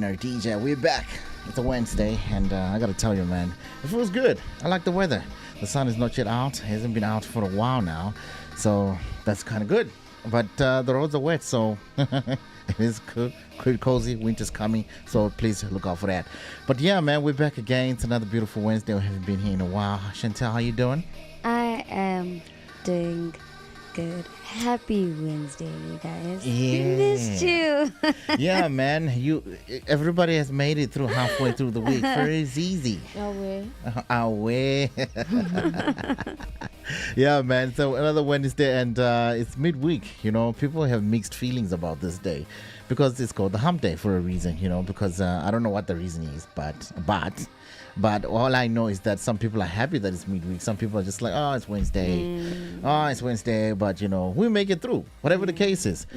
Our DJ, we're back. It's a Wednesday, and I gotta tell you, man, it feels good. I like the weather. The sun is not yet out. It hasn't been out for a while now, so that's kind of good. But the roads are wet, so it is good, cozy. Winter's coming, so please look out for that. But yeah, man, we're back again. It's another beautiful Wednesday. We haven't been here in a while. Chantel, how you doing? I am doing good. Happy Wednesday, you guys. Yeah. We missed you. Yeah, man. Everybody has made it through halfway through the week. Very easy. Away. Yeah, man. So another Wednesday, and it's midweek. You know, people have mixed feelings about this day because it's called the Hump Day for a reason. You know, because I don't know what the reason is, but all I know is that some people are happy that it's midweek. Some people are just like, oh, it's Wednesday. Oh, it's Wednesday. But, you know, we make it through. Whatever the case is.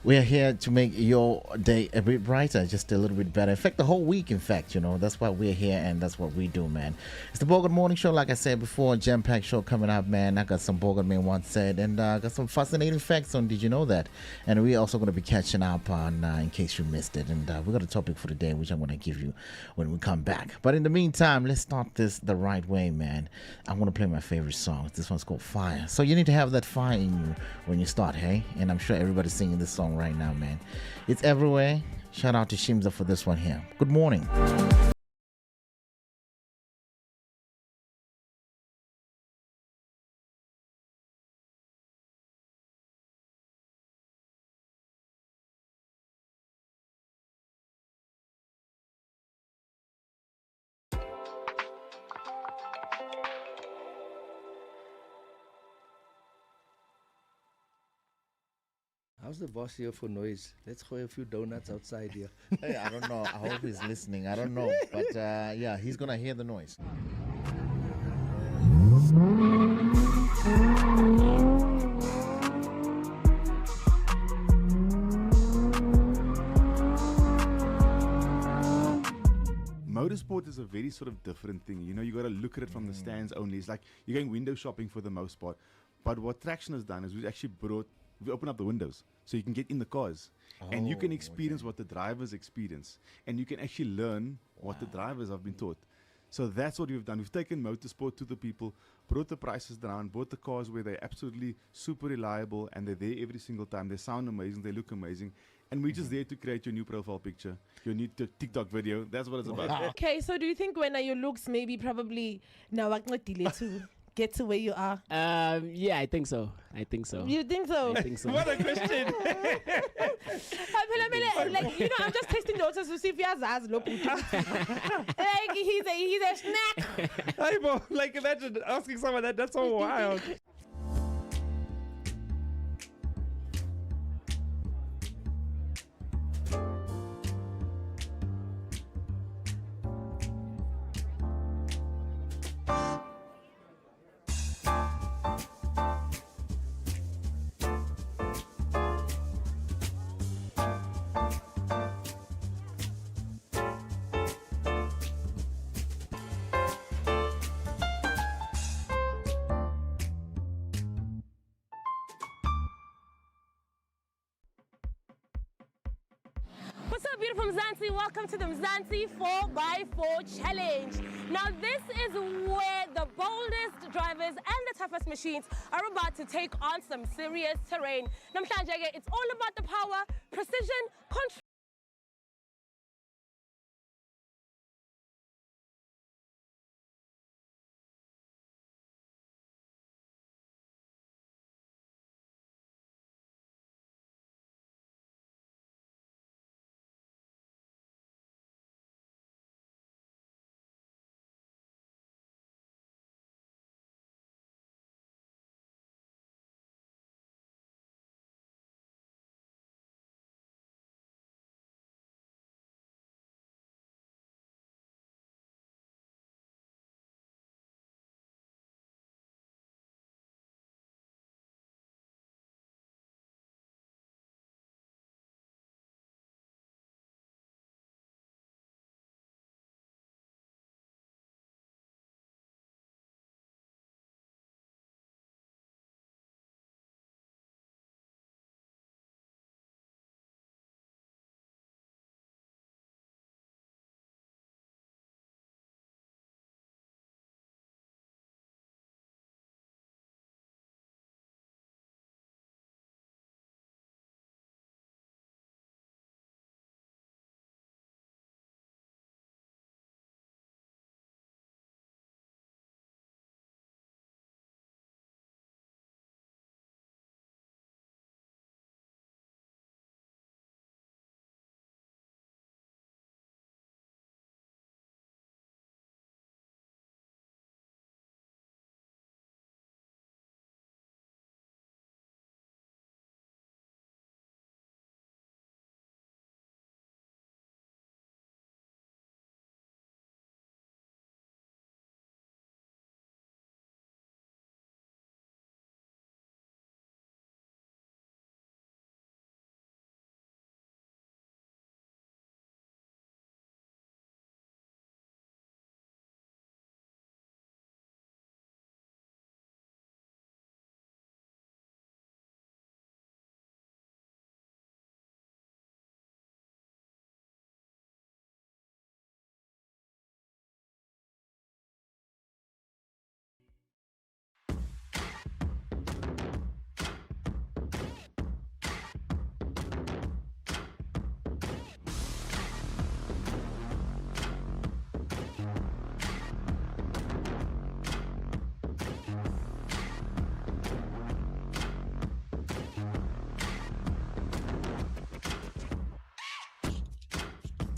We're here to make your day a bit brighter, just a little bit better. In fact, the whole week, in fact, you know, that's why we're here and that's what we do, man. It's the Bogart Morning Show, like I said before, jam-packed show coming up, man. I got some Bogartman once said, and got some fascinating facts on Did You Know That? And we're also going to be catching up on, in case you missed it. And we got a topic for the day, which I'm going to give you when we come back. But in the meantime, let's start this the right way, man. I want to play my favorite song. This one's called Fire. So you need to have that fire in you when you start, hey? And I'm sure everybody's singing this song right now, man. It's everywhere. Shout out to Shimza for this one here. Good morning. How's the boss here for noise? Let's throw a few donuts outside here. Hey, I don't know. I hope he's listening. I don't know. But yeah, he's going to hear the noise. Motorsport is a very sort of different thing. You know, you got to look at it from the stands only. It's like you're going window shopping for the most part. But what Traction has done is we open up the windows so you can get in the cars and you can experience what the drivers experience, and you can actually learn what the drivers have been taught. So that's what we've done. We've taken motorsport to the people, brought the prices down, bought the cars where they're absolutely super reliable and they're there every single time. They sound amazing, they look amazing. And we're just there to create your new profile picture, your new TikTok video. That's what it's about. Okay, so do you think when your looks maybe probably now to get to where you are? Yeah, I think so. You think so? I think so. What a question. Like, you know, I'm just testing the waters to see if he has eyes. Like he's a snack. Hey, bro, like imagine asking someone that. That's so wild. What's up, beautiful Mzansi? Welcome to the Mzansi 4x4 Challenge. Now, this is where the boldest drivers and the toughest machines are about to take on some serious terrain. Namhlanje, it's all about the power, precision, control.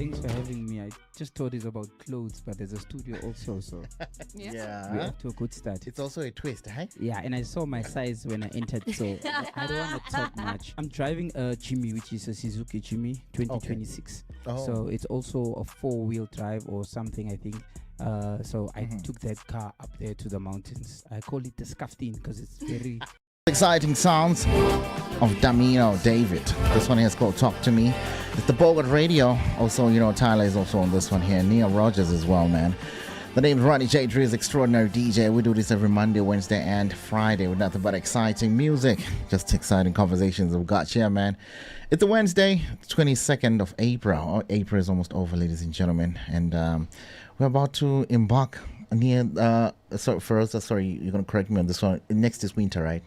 Thanks for having me. I just thought it's about clothes, but there's a studio also, so we're Yeah. off to a good start. It's also a twist, hey? Yeah, and I saw my size when I entered, so I don't want to talk much. I'm driving a Jimmy, which is a Suzuki Jimmy 2026. Oh. So it's also a 4-wheel drive or something, I think. So I took that car up there to the mountains. I call it the Scufftin because it's very... Exciting sounds of Damino David. This one here is called Talk to Me. It's the Bogart Radio. Also, Tyler is also on this one here. Neil Rogers as well, man. The name is Ronnie J. Dre's Extraordinary DJ. We do this every Monday, Wednesday, and Friday with nothing but exciting music. Just exciting conversations we've got here, man. It's a Wednesday, 22nd of April. Oh, April is almost over, ladies and gentlemen. And we're about to embark near... sorry, you're going to correct me on this one. Next is winter, right?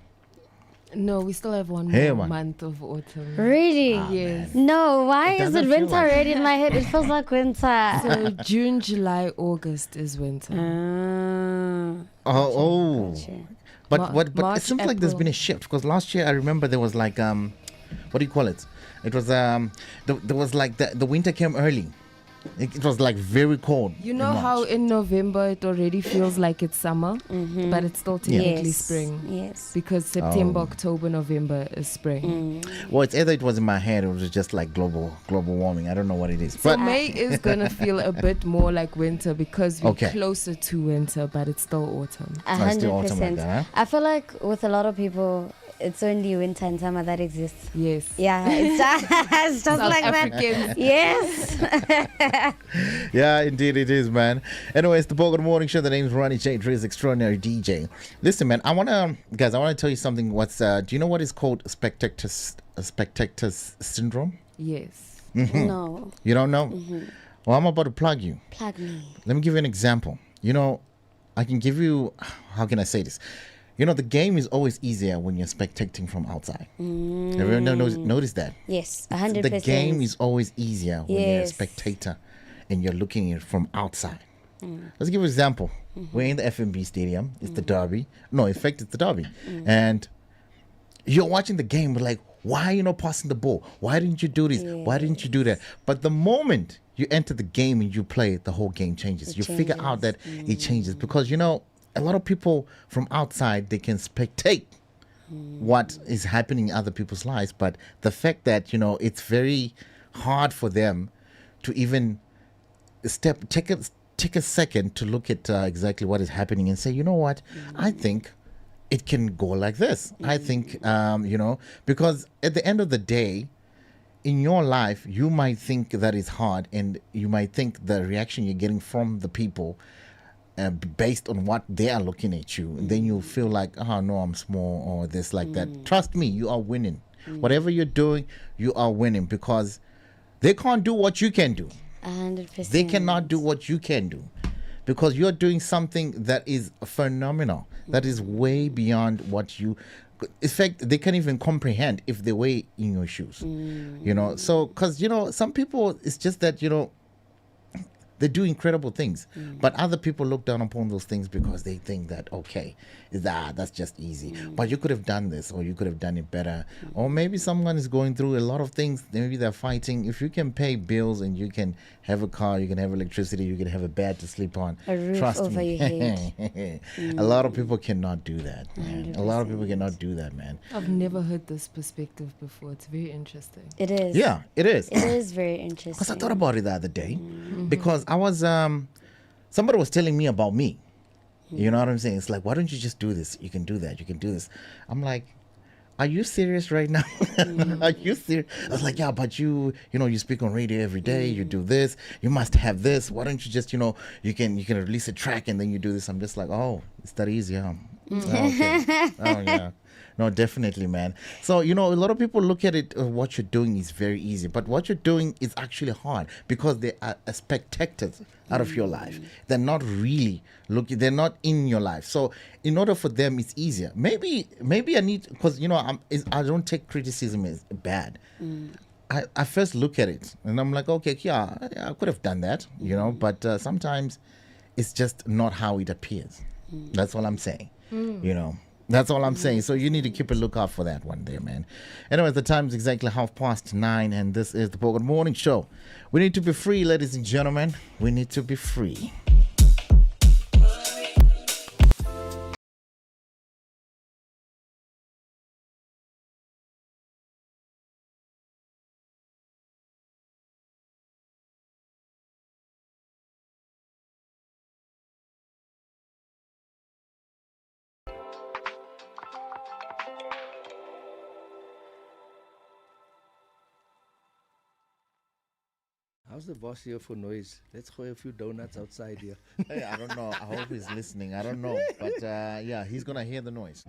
No, we still have one Hey, more man. month of autumn. Really? Yes. No, why It is doesn't it feel winter like- already in my head? It feels like winter. So June, July, August is winter. Gotcha. But March, it seems like there's April. been a shift, because last year I remember there was like what do you call it? It was there was like the winter came early. It was like very cold. You in know how March. in November it already feels like it's summer, but it's still technically Yes. spring. Yes. Because September, Oh. October, November is spring. Well, it's either it was in my head or it was just like global warming. I don't know what it is. So But May is gonna feel a bit more like winter because we're Okay. closer to winter, but it's still autumn. it's still autumn like 100%. that, huh? I feel like with a lot of people, it's only winter and summer that exists. Yes. Yeah, it's it's just South like Africans. that. Yes. Yeah, indeed it is, man. Anyways, the Bogart Morning Show. The name is Ronnie J. Dre's Extraordinary DJ. Listen, man, I wanna tell you something. Do you know what is called spectators syndrome? Yes. No. You don't know? Well, I'm about to plug you. Plug me. Let me give you an example. I can give you, how can I say this? The game is always easier when you're spectating from outside. Everyone notice that? Yes, 100%. The game is always easier when you're a Yes. spectator and you're looking at it from outside. Let's give you an example. We're in the FMB stadium. It's the derby. No, in fact, it's the derby. And you're watching the game, but like, why are you not passing the ball? Why didn't you do this? Why didn't you do that? But the moment you enter the game and you play, the whole game changes. You figure out that it changes because, a lot of people from outside, they can spectate what is happening in other people's lives. But the fact that, it's very hard for them to even take a second to look at exactly what is happening and say, you know what, I think it can go like this. I think, because at the end of the day, in your life, you might think that it's hard and you might think the reaction you're getting from the people based on what they are looking at you, and then you feel like, oh no, I'm small or this like that. Trust me, you are winning. Whatever you're doing, you are winning because they can't do what you can do. 100%. They cannot do what you can do because you're doing something that is phenomenal, that is way beyond what you... In fact, they can't even comprehend if they were in your shoes. So, because, some people, it's just that, they do incredible things, but other people look down upon those things because they think that, okay, that's just easy. But you could have done this, or you could have done it better. Or maybe someone is going through a lot of things. Maybe they're fighting. If you can pay bills and you can have a car, you can have electricity, you can have a bed to sleep on. A roof Trust over me. your head. A lot of people cannot do that, man. A lot of people cannot do that, man. I've never heard this perspective before. It's very interesting. It is. Yeah, it is. It is very interesting. Because I thought about it the other day. Because I was, somebody was telling me about me. You know what I'm saying? It's like, why don't you just do this? You can do that. You can do this. I'm like, are you serious right now? Are you serious? I was like, yeah, but you speak on radio every day. You do this. You must have this. Why don't you just, you can release a track and then you do this. I'm just like, oh, it's that easy, huh? Oh, okay. Oh, yeah. No, definitely, man. So, a lot of people look at it, what you're doing is very easy. But what you're doing is actually hard because they are spectators out of your life. They're not really they're not in your life. So, in order for them, it's easier. Maybe I need, because, I don't take criticism as bad. I first look at it and I'm like, okay, yeah, I could have done that, but sometimes it's just not how it appears. That's all I'm saying, That's all I'm saying. So you need to keep a lookout for that one there, man. Anyway, the time is exactly 9:30, and this is the Bogart Morning Show. We need to be free, ladies and gentlemen. We need to be free. How's the boss here for noise? Let's go a few donuts outside here. Hey, I don't know. I hope he's listening. I don't know. But yeah, he's going to hear the noise.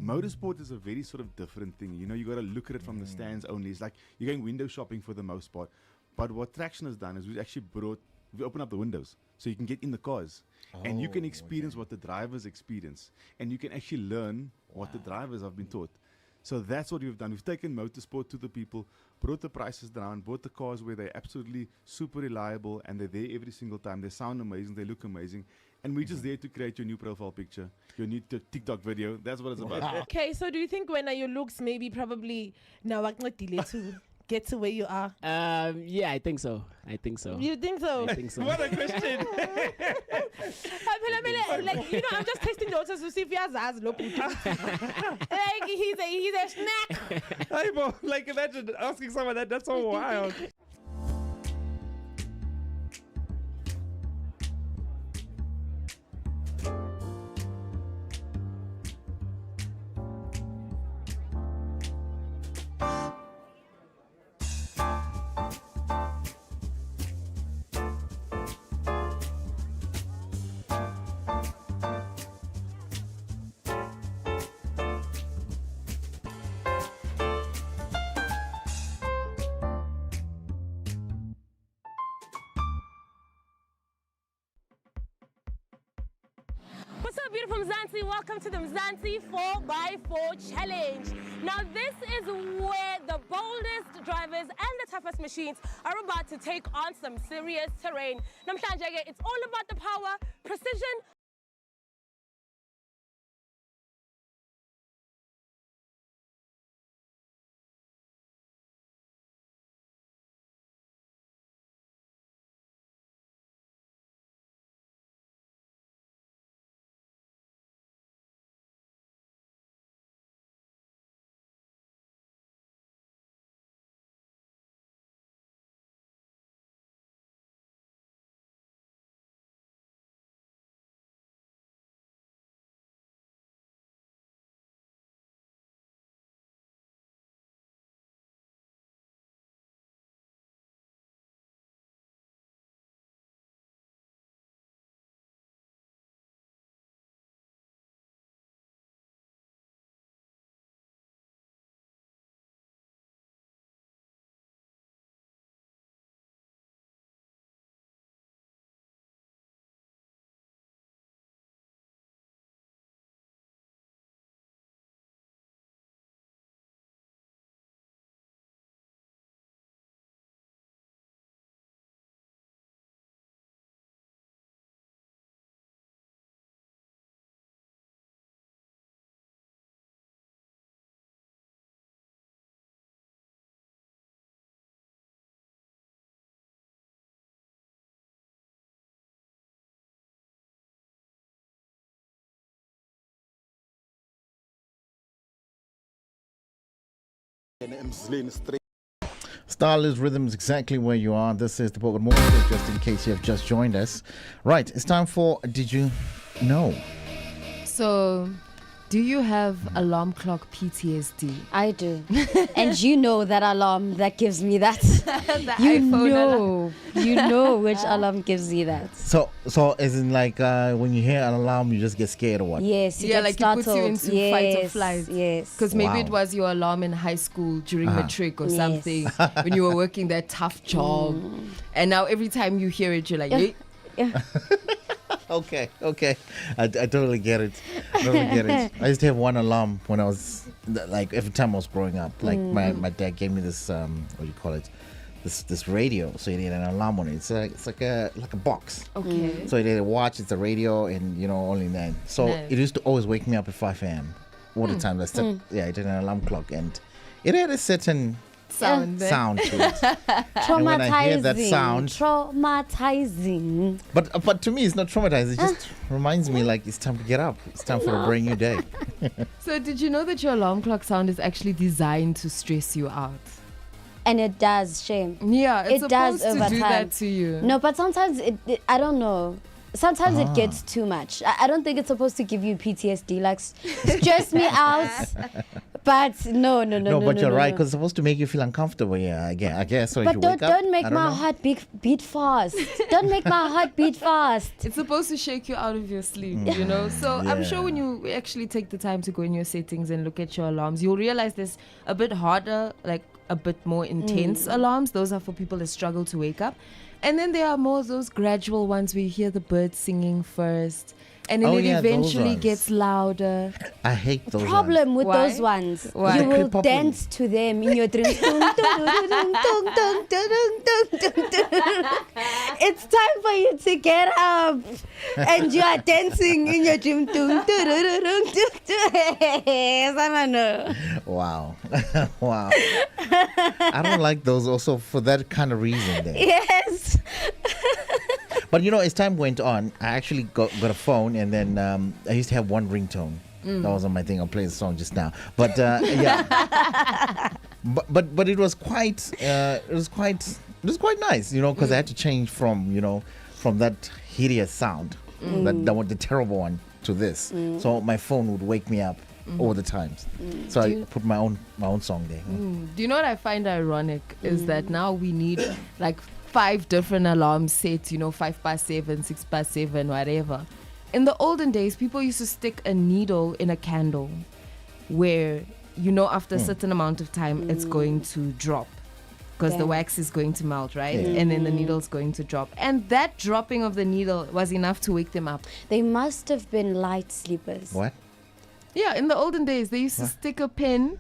Motorsport is a very sort of different thing. You know, you got to look at it from the stands only. It's like you're going window shopping for the most part. But what Traction has done is we've opened up the windows so you can get in the cars and you can experience what the drivers experience, and you can actually learn what the drivers have been taught. So that's what we've done. We've taken motorsport to the people, brought the prices down, bought the cars where they're absolutely super reliable and they're there every single time. They sound amazing, they look amazing. And we're just there to create your new profile picture, your new TikTok video. That's what it's about. Okay, so do you think when your looks maybe probably now to get to where you are? Yeah, I think so. You think so? I think so. What a question. Like, I'm just testing the waters to see if he has eyes. Look, like he's a snack. Hey, bro, like imagine asking someone that. That's so wild. What's up, beautiful Mzansi? Welcome to the Mzansi 4x4 Challenge. Now, this is where the boldest drivers and the toughest machines are about to take on some serious terrain. Namhlanje, it's all about the power, precision, Style is rhythms exactly where you are. This is the Bogart Morning Show, just in case you have just joined us. Right, it's time for Did You Know? So, do you have alarm clock PTSD? I do. And you know that alarm that gives me that. The you iPhone alarm. you know which alarm gives you that. So as in like when you hear an alarm, you just get scared or what? Yes, you Yeah, get like startled. it puts you into fight or flight. Yes. Because maybe Wow. it was your alarm in high school during matric or Yes. something when you were working that tough job. And now every time you hear it, you're like, "Hey." Okay. I totally get it. I used to have one alarm when I was like every time I was growing up, like my dad gave me this what do you call it? This radio, so it had an alarm on it. It's like a box. Okay. So it had a watch, it's a radio, and only then. So Nice. it used to always wake me up at 5 a.m. all the time. It had an alarm clock, and it had a certain Sound to it. And when I hear that sound, Traumatizing. but to me it's not traumatizing. It just reminds me like it's time to get up. It's time for a brand new day. So did you know that your alarm clock sound is actually designed to stress you out? And it does, shame. Yeah, it's It does supposed to over do time. that to you. No, but sometimes I don't know. Sometimes it gets too much. I don't think it's supposed to give you PTSD, like stress me out. But no. But you're right, because it's supposed to make you feel uncomfortable. Yeah, I guess. So if But you don't, wake up, don't make I don't my know. heart beat fast. Don't make my heart beat fast. It's supposed to shake you out of your sleep, you know? So I'm sure Yeah. when you actually take the time to go in your settings and look at your alarms, you'll realize there's a bit harder, like a bit more intense alarms. Those are for people that struggle to wake up. And then there are more those gradual ones where you hear the birds singing first. And then Oh, it yeah, those eventually ones. gets louder. I hate those. Problem with Why? those ones, Why? you They will creep up on dance to them in your dreams. It's time for you to get up, and you are dancing in your dream. Wow. Wow. I don't like those also for that kind of reason there. Yes. But as time went on, I actually got a phone, and then I used to have one ringtone. That was on my thing. I'll play the song just now. But yeah. but it was quite nice, because I had to change from that hideous sound, that was the terrible one, to this. So my phone would wake me up all the times. So I put my own song there. Do you know what I find ironic is that now we need like 5 different alarm sets, 5 past 7, 6 past 7, whatever. In the olden days, people used to stick a needle in a candle where, after a certain amount of time, it's going to drop because the wax is going to melt, right? Yeah. And then the needle's going to drop. And that dropping of the needle was enough to wake them up. They must have been light sleepers. What? Yeah, in the olden days, they used to stick a pin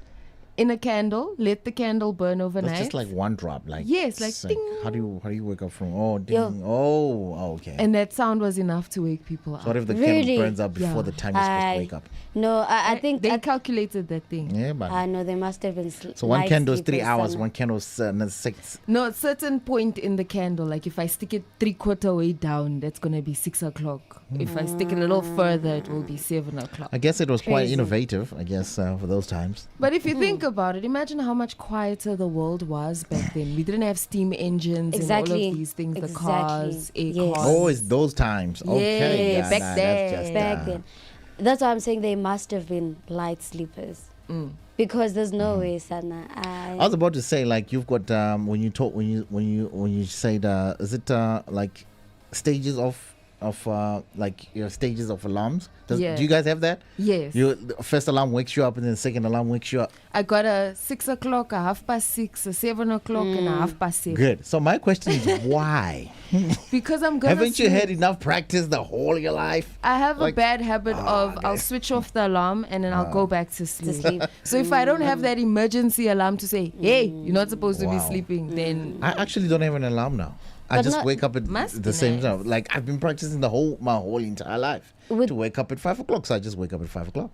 in a candle, let the candle burn overnight. That's just like one drop, like Yes, like it's ding. how do you wake up from ding? Yo. Oh, okay. And that sound was enough to wake people up. So what if the Really? candle burns up before Yeah. the time you're supposed to wake up? No, I think they calculated that thing. Yeah, but I know they must have been. so one light candle is 3 sleepers hours, somewhere. one candle is 6. No, a certain point in the candle, like if I stick it 3/4 way down, that's gonna be 6 o'clock. If I stick it a little further, it will be 7 o'clock. I guess it was quite Crazy. innovative, I guess, for those times. But if you think about it, imagine how much quieter the world was back then. We didn't have steam engines and all Exactly. of these things, the Exactly. cars, air Yes. cars. Oh, it's those times. Okay. Yeah, back that's then. just, Back then. That's why I'm saying they must have been light sleepers. Because there's no way, Sana. I was about to say, like, you've got when you said is it like stages of like your stages of alarms? Yeah. Do you guys have that? Yes. The first alarm wakes you up, and then the second alarm wakes you up. I got a 6 o'clock, a 6:30, a 7 o'clock, and a 7:30. Good. So my question is why? Because I'm gonna Haven't you sleep. had enough practice the whole of your life? I have Like- a bad habit of I'll switch off the alarm and then I'll go back to sleep. So if I don't have that emergency alarm to say, hey, you're not supposed to be Wow. sleeping, then I actually don't have an alarm now. I But just not- wake up at Must the be same nice. time. Like I've been practicing my whole entire life With- to wake up at 5 o'clock. So I just wake up at 5 o'clock.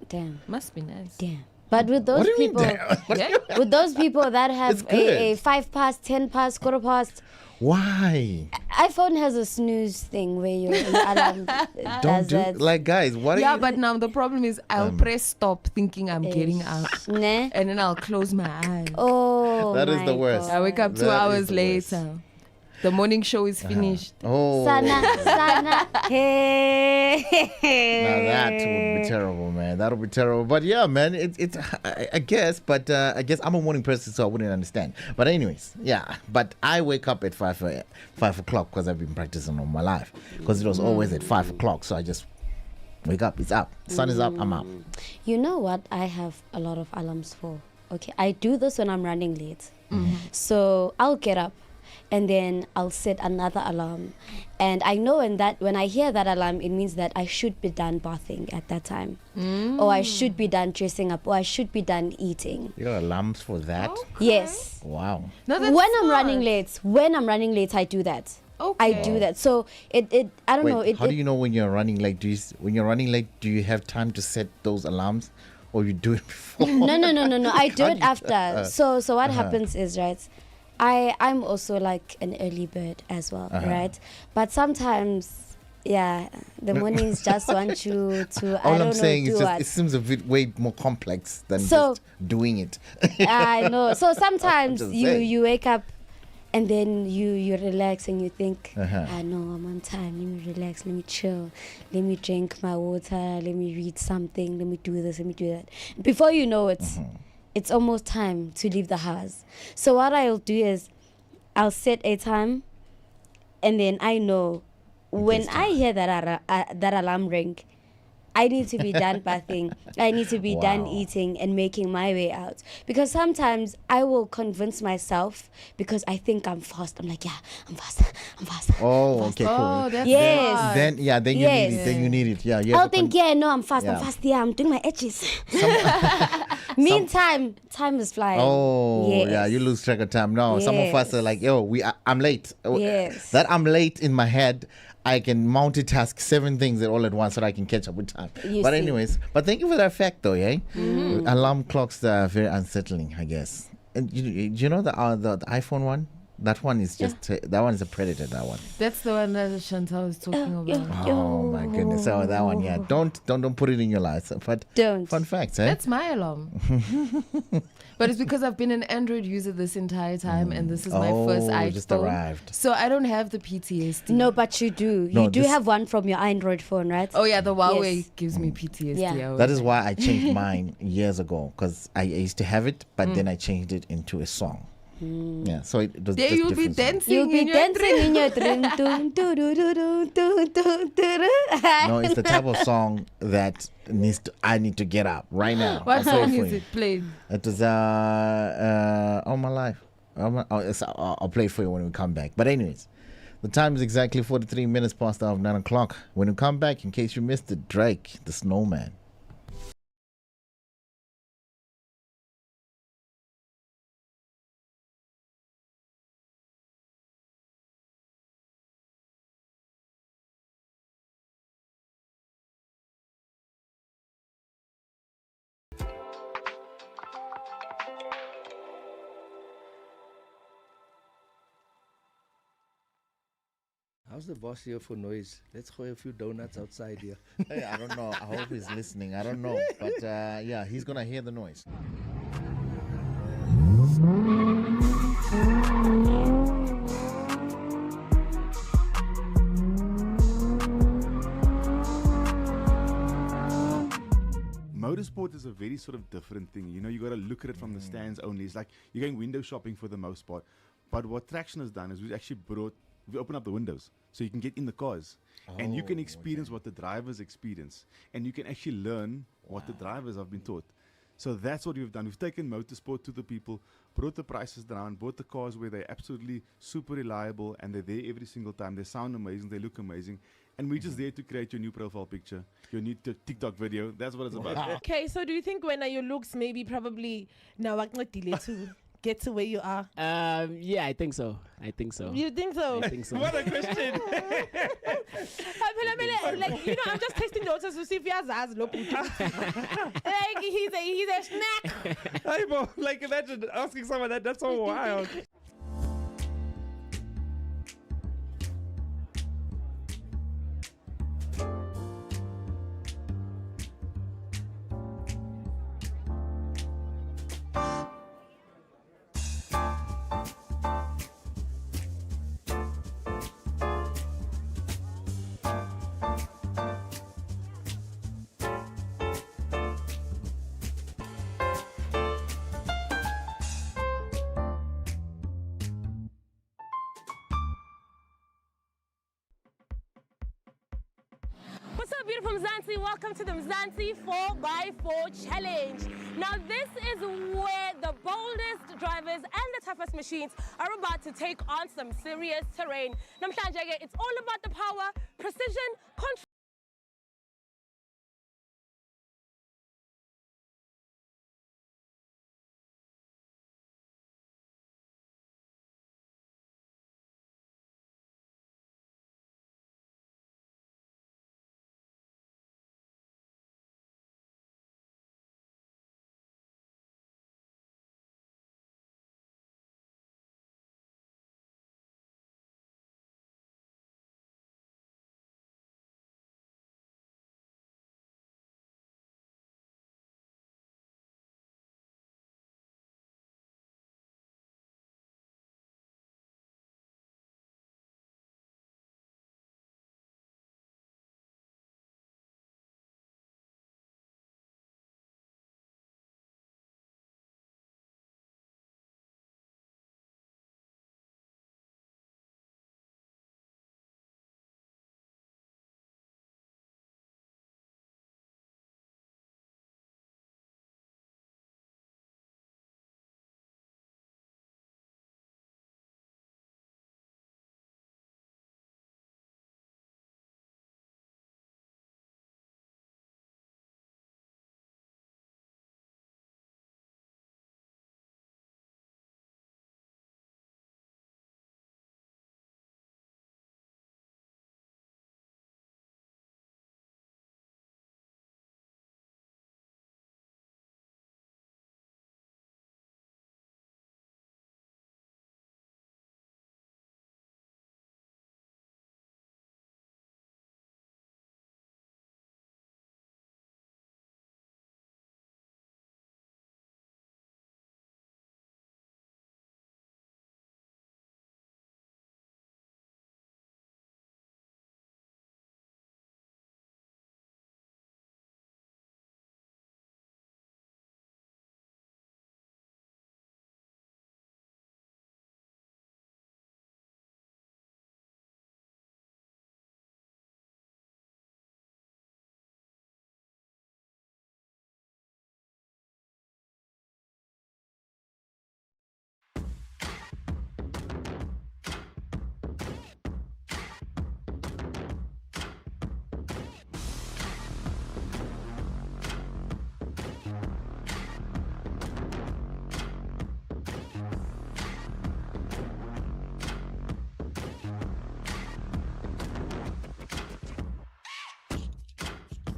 Damn. must be nice. Damn. But with those What do you mean, people, damn? Yeah. with those people that It's have good. a 5 past, 10 past, quarter past, Why? iPhone has a snooze thing where your alarm Don't does do that. like guys. What? Yeah, are you? but now the problem is I'll press stop thinking I'm getting up Nah. and then I'll close my eyes. Oh, That is my the worst. I wake up 2 That is hours the worst. later. The morning show is finished. Oh, Sana, hey. now that would be terrible, man. That would be terrible. But yeah, man, it's I guess. But I guess I'm a morning person, so I wouldn't understand. But anyways, yeah. But I wake up at 5 o'clock because I've been practicing all my life. Because it was always at 5 o'clock, so I just wake up. It's up. Sun is up. I'm up. You know what I have a lot of alarms for? Okay, I do this when I'm running late. So I'll get up. and then I'll set another alarm. And I know when I hear that alarm, it means that I should be done bathing at that time. Or I should be done dressing up, or I should be done eating. You got alarms for that? Yes. Wow. No, that's When I'm smart. running late, I do that. Okay. I do that. So it I don't know. Wait, how do you know when you're running late? When you're running late, do you have time to set those alarms, or you do it before? No. I do it Can't you- after. So what happens is, right, I'm also like an early bird as well, right? But sometimes, yeah, the mornings just want you to. All I don't I'm saying know, is do just it seems a bit way more complex than So- just doing it. I know. So sometimes just you saying. you wake up. And then you relax and you think, Uh-huh. I know I'm on time. Let me relax. Let me chill. Let me drink my water. Let me read something. Let me do this. Let me do that. Before you know it, it's almost time to leave the house. So what I'll do is I'll set a time, and then I know when I hear that alarm ring, I need to be done bathing. I need to be done Wow. eating and making my way out. Because sometimes I will convince myself because I think I'm fast. I'm like, yeah, I'm fast. Oh, okay, cool. Oh, that's Yes. smart. Then you need Yes. it. Then you need it. Yeah, you I'll have to think, yeah, no, I'm fast. Yeah. I'm fast. Yeah, I'm doing my edges. Meantime, time is flying. Oh, Yes. yeah, you lose track of time. No, some of us are like, yo, I'm late. Yes. That I'm late in my head, I can multitask 7 things all at once so that I can catch up with time. You But see. anyways, but thank you for that fact though, yeah? Alarm clocks are very unsettling, I guess. And you know the iPhone one? That one is just, that one is a predator, that one. That's the one that Chantal is talking about. Oh my goodness. So that one, yeah. Don't put it in your life. But Don't. fun facts, eh? That's my alarm. But it's because I've been an Android user this entire time, and this is my first iPhone. Just arrived. So I don't have the PTSD. No, but you do. No, You do this- have one from your Android phone, right? Oh yeah, the Huawei Yes. gives me PTSD. Yeah. I always That is say. why I changed mine years ago, because I used to have it, but then I changed it into a song. Yeah, so it was There just you'll be different songs. dancing. You'll be in your dancing dream. in your dream. Dun, dun, dun, dun, dun, dun, dun, dun. No, it's the type of song that I need to get up right now. What I'll play song for is you. it played? It was All My Life. I'll play it for you when we come back. But anyways, the time is exactly 43 minutes past the hour of 9 o'clock. When we come back, in case you missed it, Drake, the Snowman. How's the boss here for noise? Let's go a few donuts outside here. Hey, I don't know. I hope he's listening. I don't know. But yeah, he's going to hear the noise. Motorsport is a very sort of different thing. You know, you got to look at it from the stands only. It's like you're going window shopping for the most part. But what Traction has done is we opened up the windows so you can get in the cars and you can experience what the drivers experience, and you can actually learn what the drivers have been taught. So that's what we've done. We've taken motorsport to the people, brought the prices down, bought the cars where they're absolutely super reliable and they're there every single time. They sound amazing, they look amazing. And we're just there to create your new profile picture, your new TikTok video. That's what it's about. Okay, so do you think when your looks maybe probably now to get to where you are? Yeah, I think so. You think so? I think so. What a question. Like, you know, I'm just testing the waters to see if he has eyes. Look, like he's a snack. Hey, bro, like imagine asking someone that. That's so wild. Beautiful Mzansi, welcome to the Mzansi 4x4 Challenge. Now this is where the boldest drivers and the toughest machines are about to take on some serious terrain. Namhlanje it's all about the power, precision, control.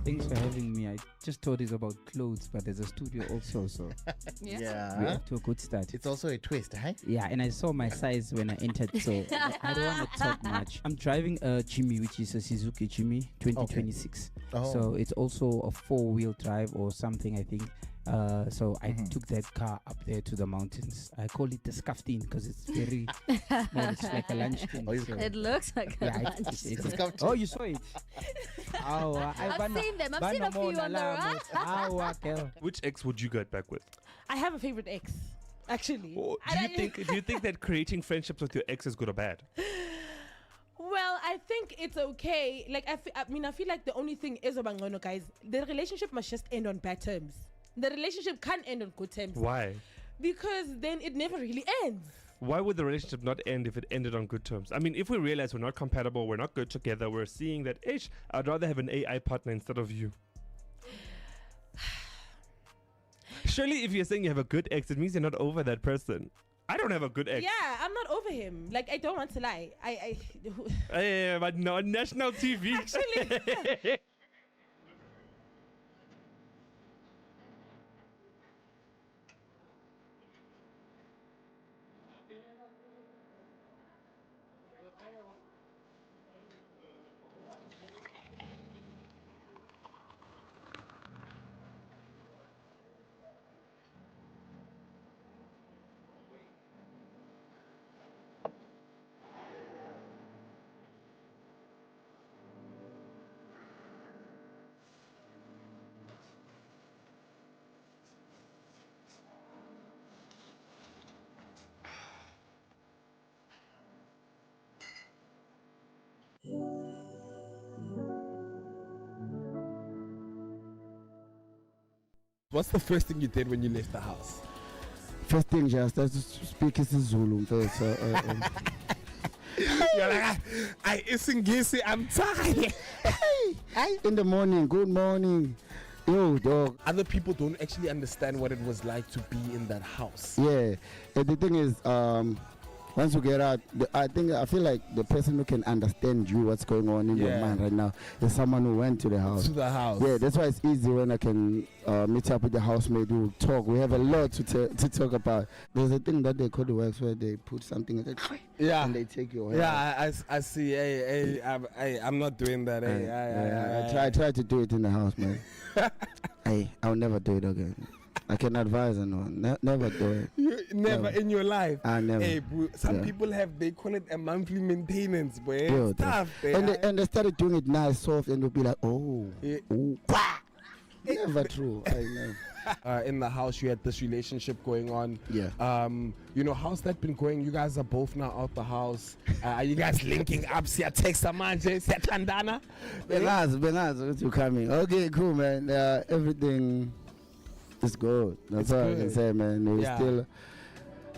Thanks for having me. I just thought it's about clothes, but there's a studio also, so Yeah. we're off to a good start. It's also a twist, hey? Yeah, and I saw my size when I entered, so I don't want to talk much. I'm driving a Jimmy, which is a Suzuki Jimmy 2026. Oh. So it's also a 4-wheel drive or something, I think. So I took that car up there to the mountains. I call it the scuffed-in because it's very small. It's like a lunch tin. Oh, you- So- It looks like a yeah, lunch. It's scuffed. oh, you saw it? I've seen them. I've seen a few on the road. Which ex would you get back with? I have a favorite ex, actually. Or do you think that creating friendships with your ex is good or bad? Well, I think it's okay. Like, I feel like the only thing is, Obangono, guys, the relationship must just end on bad terms. The relationship can't end on good terms. Why? Because then it never really ends. Why would the relationship not end if it ended on good terms? I mean, if we realize we're not compatible, we're not good together, we're seeing that, I'd rather have an AI partner instead of you. Surely if you're saying you have a good ex, it means you're not over that person. I don't have a good ex. Yeah, I'm not over him. Like, I don't want to lie. But no, on national TV. Actually. What's the first thing you did when you left the house? First thing, just to speak Zulu first. You're like, I isingisi, I'm tired. Hey, in the morning, good morning. Yo, dog. Other people don't actually understand what it was like to be in that house. Yeah, and the thing is, once you get out, I feel like the person who can understand you, what's going on in your mind right now, is someone who went to the house. To the house. Yeah, that's why it's easy when I can meet up with the housemate who talk. We have a lot to talk about. There's a thing that they call the works where they put something and they take your hair. Yeah, I see. Hey, I'm not doing that. I try to do it in the house, man. Hey, I'll never do it again. I can advise anyone. Never do it. You never in your life. I never. Hey, bro, some people they call it a monthly maintenance, boy. Yo, Stuff. And they started doing it nice, soft, and they'll be like, oh, never true. I know. In the house, you had this relationship going on. Yeah. How's that been going? You guys are both now out the house. Are you guys linking up? See, text manje, see Tandana. Benaz, you coming? Okay, cool, man. Everything. It's good. That's all I can say, man. It's still,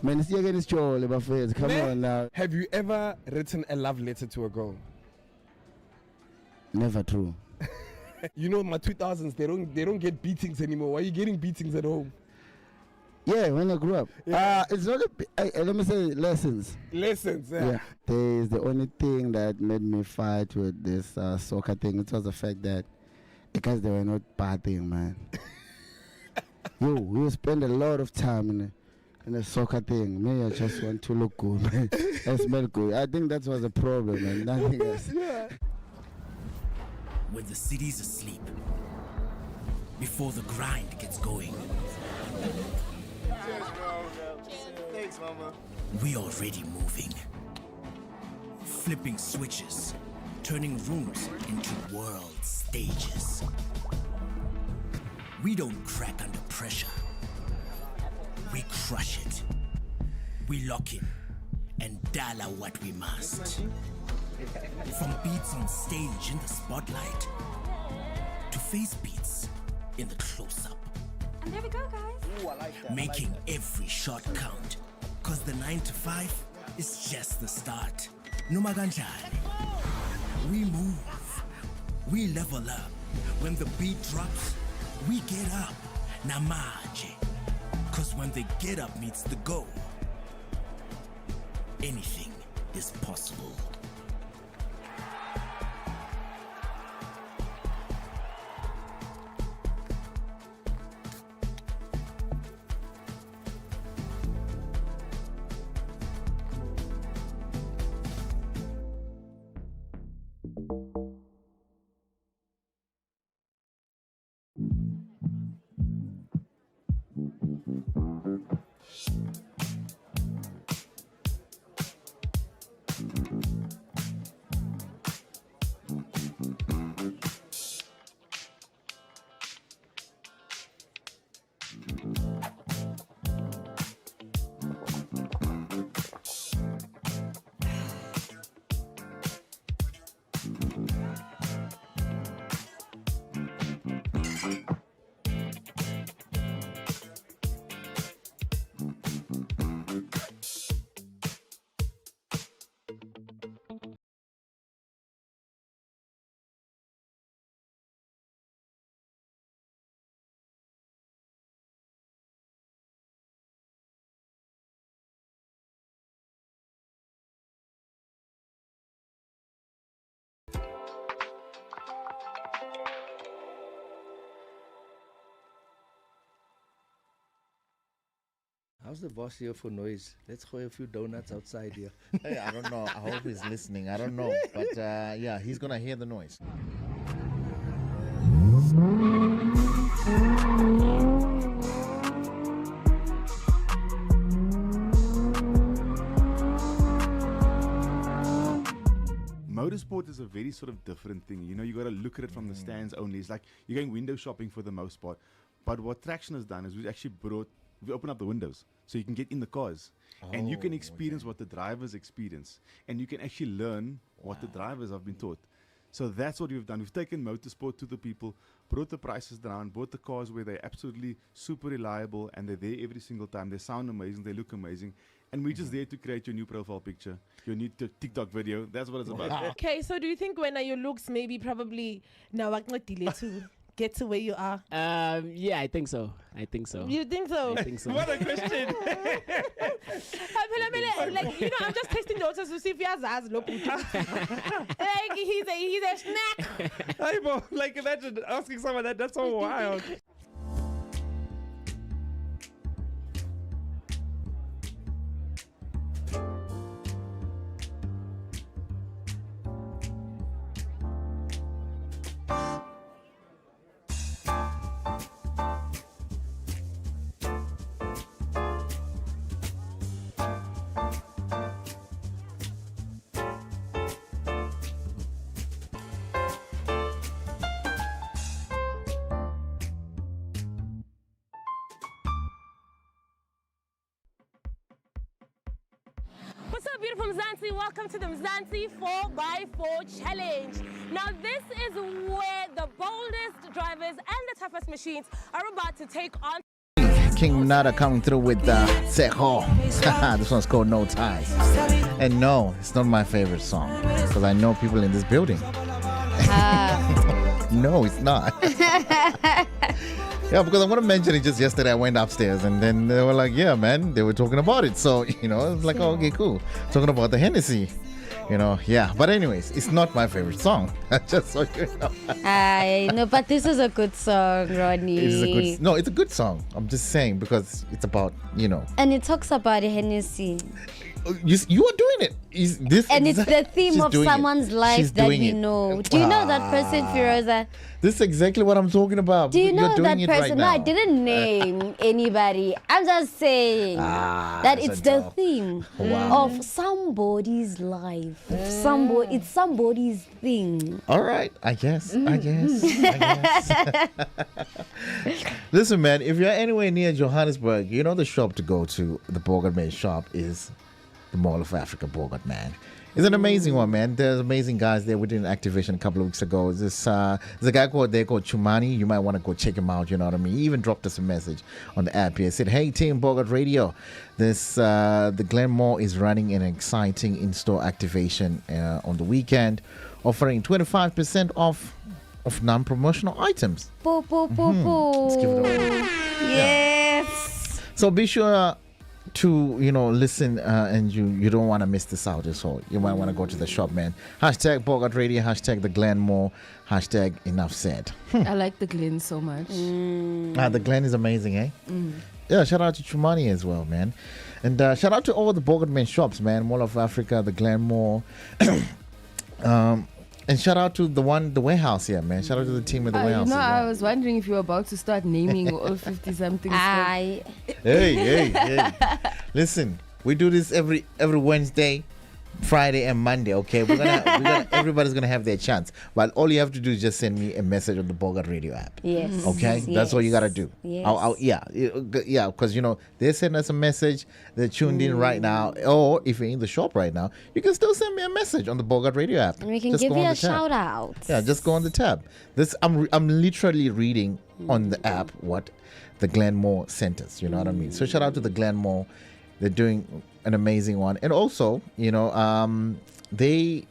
man. It's still getting strong, my friends. Come on now. Have you ever written a love letter to a girl? Never true. You know, my 2000s, they don't get beatings anymore. Why are you getting beatings at home? Yeah, when I grew up. It's not let me say lessons. Lessons, yeah. There's the only thing that made me fight with this soccer thing. It was the fact that because they were not partying, man. Yo, we spend a lot of time in a soccer thing. Me, I just want to look good, man. I smell good. I think that was a problem, man. Nothing else. When the city's asleep, before the grind gets going. Cheers, bro. Thanks, mama. We already moving. Flipping switches, turning rooms into world stages. We don't crack under pressure. We crush it. We lock in and dollar what we must. From beats on stage in the spotlight to face beats in the close-up. And there we go, guys. Ooh, I like that. Making every shot count. Cause the 9 to 5 is just the start. Numaganjani. We move. We level up. When the beat drops, we get up. Namaje. Cause when the get up meets the go, anything is possible. How's the boss here for noise? Let's throw a few donuts outside here. Hey, I don't know. I hope he's listening. I don't know. But yeah, he's going to hear the noise. Motorsport is a very sort of different thing. You know, you got to look at it from the stands only. It's like you're going window shopping for the most part. But what Traction has done is we open up the windows so you can get in the cars and you can experience what the drivers experience, and you can actually learn what the drivers have been taught. So that's what we've done. We've taken motorsport to the people, brought the prices down, bought the cars where they're absolutely super reliable and they're there every single time. They sound amazing, they look amazing. And we're just there to create your new profile picture, your new TikTok video. That's what it's about. Okay, so do you think when your looks maybe probably now to get to where you are? Yeah, I think so. You think so? I think so. What a question. Like, you know, I'm just testing the waters to see if he has eyes. Look, like he's a snack. Hey, bro, like imagine asking someone that. That's so wild. What's up, beautiful Mzansi? Welcome to the Mzansi 4x4 Challenge. Now, this is where the boldest drivers and the toughest machines are about to take on. King Nada coming through with Seho. This one's called No Ties. And no, it's not my favorite song because I know people in this building. No, it's not. Yeah, because I want to mention it just yesterday. I went upstairs and then they were like, yeah, man, they were talking about it. So, you know, it's like, oh, okay, cool. Talking about the Hennessy, you know, yeah. But anyways, it's not my favorite song. Just so you know. I know, but this is a good song, Ronnie. It's a good song. I'm just saying because it's about, you know. And it talks about Hennessy. You are doing it. It's the theme of someone's life that we know. Do you know that person, Firoza? This is exactly what I'm talking about. Do you know You're that doing person? it right No, I now. didn't name anybody. I'm just saying that it's the theme of somebody's life. It's somebody's thing. All right, I guess. Listen, man, if you're anywhere near Johannesburg, you know the shop to go to, the Bogartman shop, is the Mall of Africa, Bogartman. It's an amazing one, man. There's amazing guys there. We did an activation a couple of weeks ago. There's a guy called Chumani. You might want to go check him out, you know what I mean? He even dropped us a message on the app here. He said, hey, Team Bogart Radio. The Glenmore is running an exciting in-store activation on the weekend, offering 25% off of non-promotional items. Let's give it away. Yes. So be sure to, you know, listen and you don't want to miss this out. So you might want to go to the shop, man. Hashtag Bogart Radio, hashtag the Glenmore, hashtag enough said. I like the Glen so much. The Glen is amazing, eh? Yeah, shout out to Chumani as well, man. And shout out to all the Bogartman shops, man. Mall of Africa, the Glenmore. And shout out to the warehouse here, man. Shout out to the team at the warehouse. You know, as well. I was wondering if you were about to start naming all 50-something Hey. Listen, we do this every Wednesday, Friday, and Monday, okay? Everybody's gonna have their chance. But all you have to do is just send me a message on the Bogart Radio app. Yes. Okay? That's all you gotta do. Yes. Yeah, because you know, they send us a message, they're tuned in right now, or if you're in the shop right now, you can still send me a message on the Bogart Radio app. And we can Just give go you on a the tab. shout out. Yeah, just go on the tab. I'm literally reading on the app what the Glenmore sent us. You know what I mean? So shout out to the Glenmore. They're doing an amazing one, and also, you know, they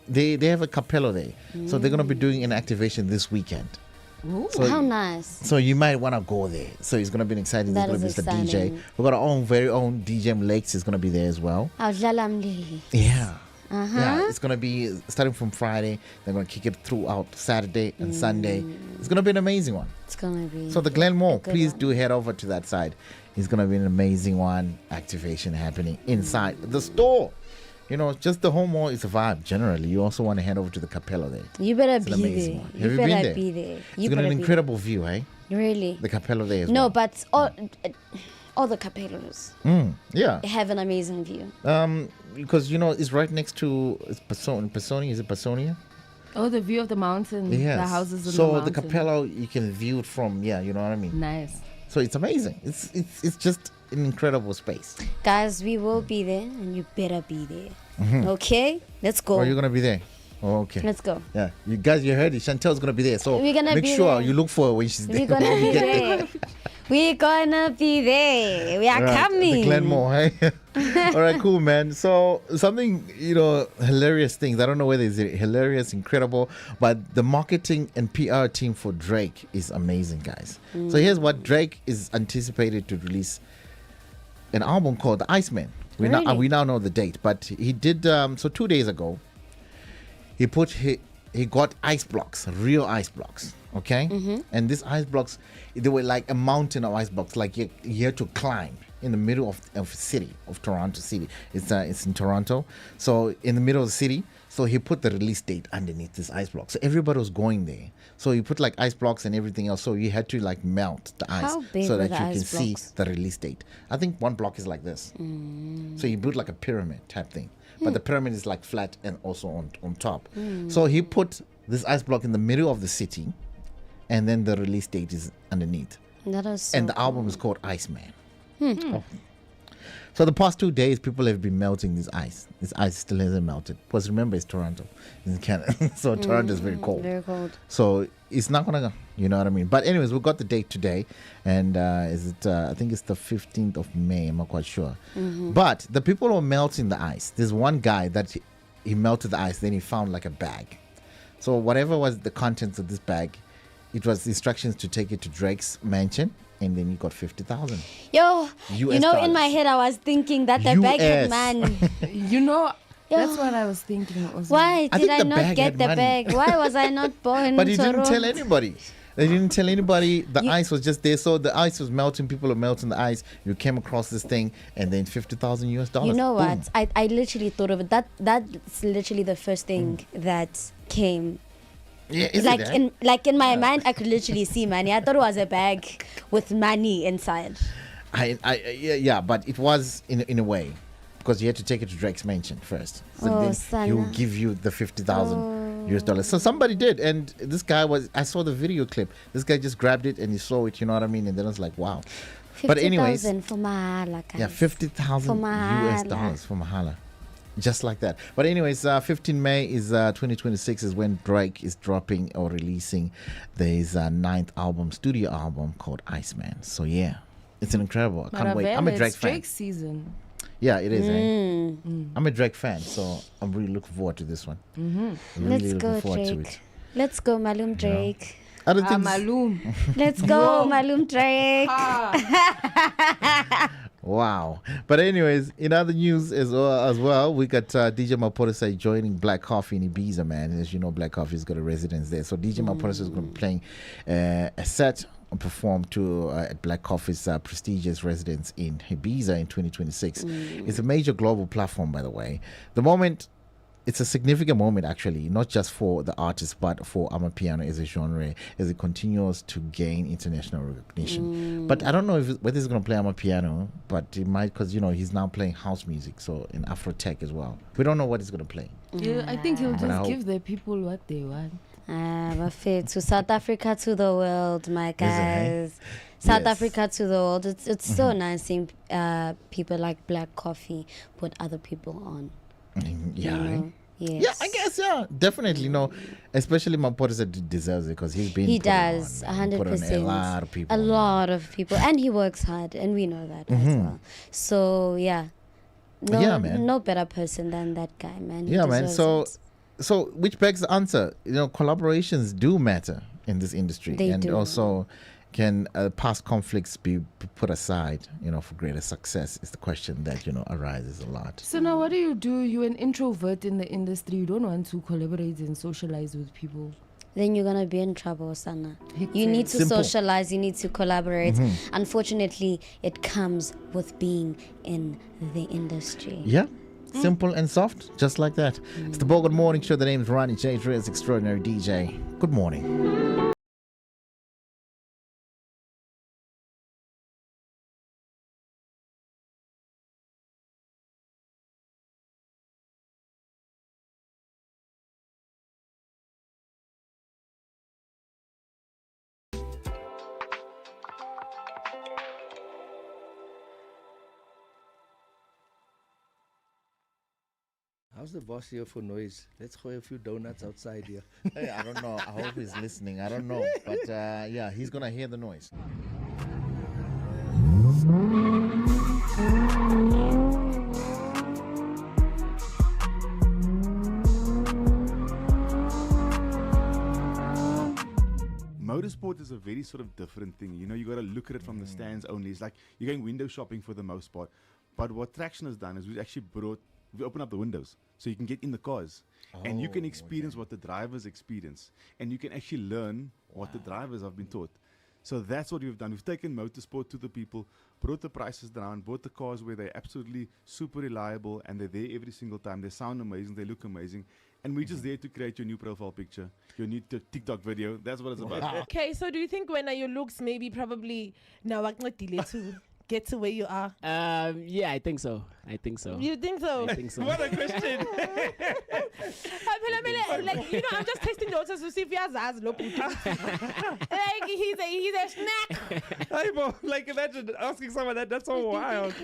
have a Capello there, so they're gonna be doing an activation this weekend. Ooh, So- how nice. So you might want to go there. So it's gonna be exciting. That There's is gonna be Mr. DJ. exciting. We've got our very own DJ Lakes is gonna be there as well. Yeah. Yeah, it's gonna be starting from Friday. They're gonna kick it throughout Saturday and Sunday. It's gonna be an amazing one. It's gonna be. So the Glenmore, a good please one. do head over to that side. It's gonna be an amazing one. Activation happening inside the store. You know, just the home mall is a vibe. Generally, you also want to head over to the Capello there. You better It's an be amazing there. one. You Have you better been there? be there. It's got an incredible view, eh? Really? The Capello there as No, well. but all the capellos Yeah. have an amazing view. Because you know it's right next to Personia. Is it Personia? Oh, the view of the mountain. Yes. The houses in the So mountain. the Capello, you can view it from, you know what I mean? Nice. So it's amazing. It's just an incredible space. Guys, we will be there and you better be there. Okay? Let's go. Are you going to be there? Okay. Let's go. Yeah, you guys, you heard it. Chantel's gonna be there, so We're gonna make be sure there. you look for her when she's there. We're gonna when we be get there. We're gonna be there. We are Right, coming. The Glenmore, hey? All right, cool, man. So something, hilarious things. I don't know whether it's hilarious, incredible, but the marketing and PR team for Drake is amazing, guys. So here's what Drake is anticipated to release: an album called The Iceman. We now know the date, but he did. So 2 days ago, he got ice blocks, real ice blocks. Okay, and these ice blocks, they were like a mountain of ice blocks, like you had to climb in the middle of city of Toronto City. It's in Toronto, so in the middle of the city. So he put the release date underneath this ice block. So everybody was going there. So he put like ice blocks and everything else. So you had to like melt the ice so that you can see the release date. I think one block is like this. So he built like a pyramid type thing. But the pyramid is like flat and also on top. So he put this ice block in the middle of the city, and then the release date is underneath. That is so and the album is called Iceman. So the past 2 days, people have been melting this ice. This ice still hasn't melted. Because remember, it's Toronto. It's in Canada. So Toronto is very cold. Very cold. So it's not going to, you know what I mean? But anyways, we got the date today. And I think it's the 15th of May. I'm not quite sure. But the people who are melting the ice, there's one guy that he melted the ice. Then he found like a bag. So whatever was the contents of this bag, it was instructions to take it to Drake's mansion. And then you got 50,000. Yo, US in my head I was thinking that the bag had money. That's what I was thinking also. Why I did think I the not bag get had the money. bag? Why was I not born? But he didn't Toronto? tell anybody. They didn't tell anybody. The ice was just there. So the ice was melting. People were melting the ice. You came across this thing, and then $50,000 US. You know Boom. what? I literally thought of it. That's literally the first thing that came. Yeah, is like it? in my mind, I could literally see money. I thought it was a bag with money inside. Yeah, but it was in a way, because you had to take it to Drake's mansion first. So then he will give you the 50,000 US. So somebody did, and this guy I saw the video clip. This guy just grabbed it and he saw it. You know what I mean? And then I was like, wow. But anyways, 50,000 for Mahala, guys. yeah, 50,000 US dollars for Mahala. Just like that. But anyways, 15 May is 2026 is when Drake is dropping or releasing his ninth studio album called Iceman. So yeah, it's an incredible. I can't wait. I'm a Drake fan. Drake season. Yeah, it is. I'm a Drake fan, so I'm really looking forward to this one. Let's go, Drake. Let's go, Malum Drake. Other things. Malum. Let's go, Malum Drake. Wow. But anyways, in other news as well, we got DJ Maphorisa joining Black Coffee in Ibiza, man. And as you know, Black Coffee's got a residence there. So DJ Maphorisa is going to be playing a set and perform at Black Coffee's prestigious residence in Ibiza in 2026. It's a major global platform, by the way. It's a significant moment, actually, not just for the artist, but for Amapiano as a genre, as it continues to gain international recognition. But I don't know whether he's going to play Amapiano, but he might, because, he's now playing house music, so in Afro Tech as well. We don't know what he's going to play. Yeah, I think he'll just give the people what they want. To South Africa, to the world, my guys. South Africa to the world. It's so nice seeing people like Black Coffee put other people on. Yeah. Yes. Yeah, I guess, definitely. Especially Maphorisa deserves it because he's been. He does, 100%. A lot of people, and he works hard, and we know that as well. So no better person than that guy, man. He man. So which begs the answer? Collaborations do matter in this industry, They do. Also. Can past conflicts be put aside, for greater success? Is the question that, arises a lot. So now what do? You're an introvert in the industry. You don't want to collaborate and socialize with people. Then you're going to be in trouble, Sana. You need to socialize. You need to collaborate. Unfortunately, it comes with being in the industry. Yeah. Simple and soft, just like that. It's the Bogart Morning Show. The name is Ronnie J. Dre's Extraordinary DJ. Good morning. How's the boss here for noise? Let's go a few donuts outside here. Hey, I don't know. I hope he's listening. I don't know. But yeah, he's going to hear the noise. Motorsport is a very sort of different thing. You know, you got to look at it from the stands only. It's like you're going window shopping for the most part. But what Traction has done is we opened up the windows so you can get in the cars and you can experience what the drivers experience, and you can actually learn what the drivers have been taught. So that's what we've done. We've taken motorsport to the people, brought the prices down, bought the cars where they're absolutely super reliable and they're there every single time. They sound amazing, they look amazing. And we're just there to create your new profile picture, your new TikTok video. That's what it's about. Okay, so do you think when your looks maybe probably now to get to where you are? Yeah, I think so. I think so. You think so? I think so. What a question. Like, you know, I'm just testing the waters to see if he has eyes. Look, like he's a snack. Hey, bro, like imagine asking someone that. That's so wild.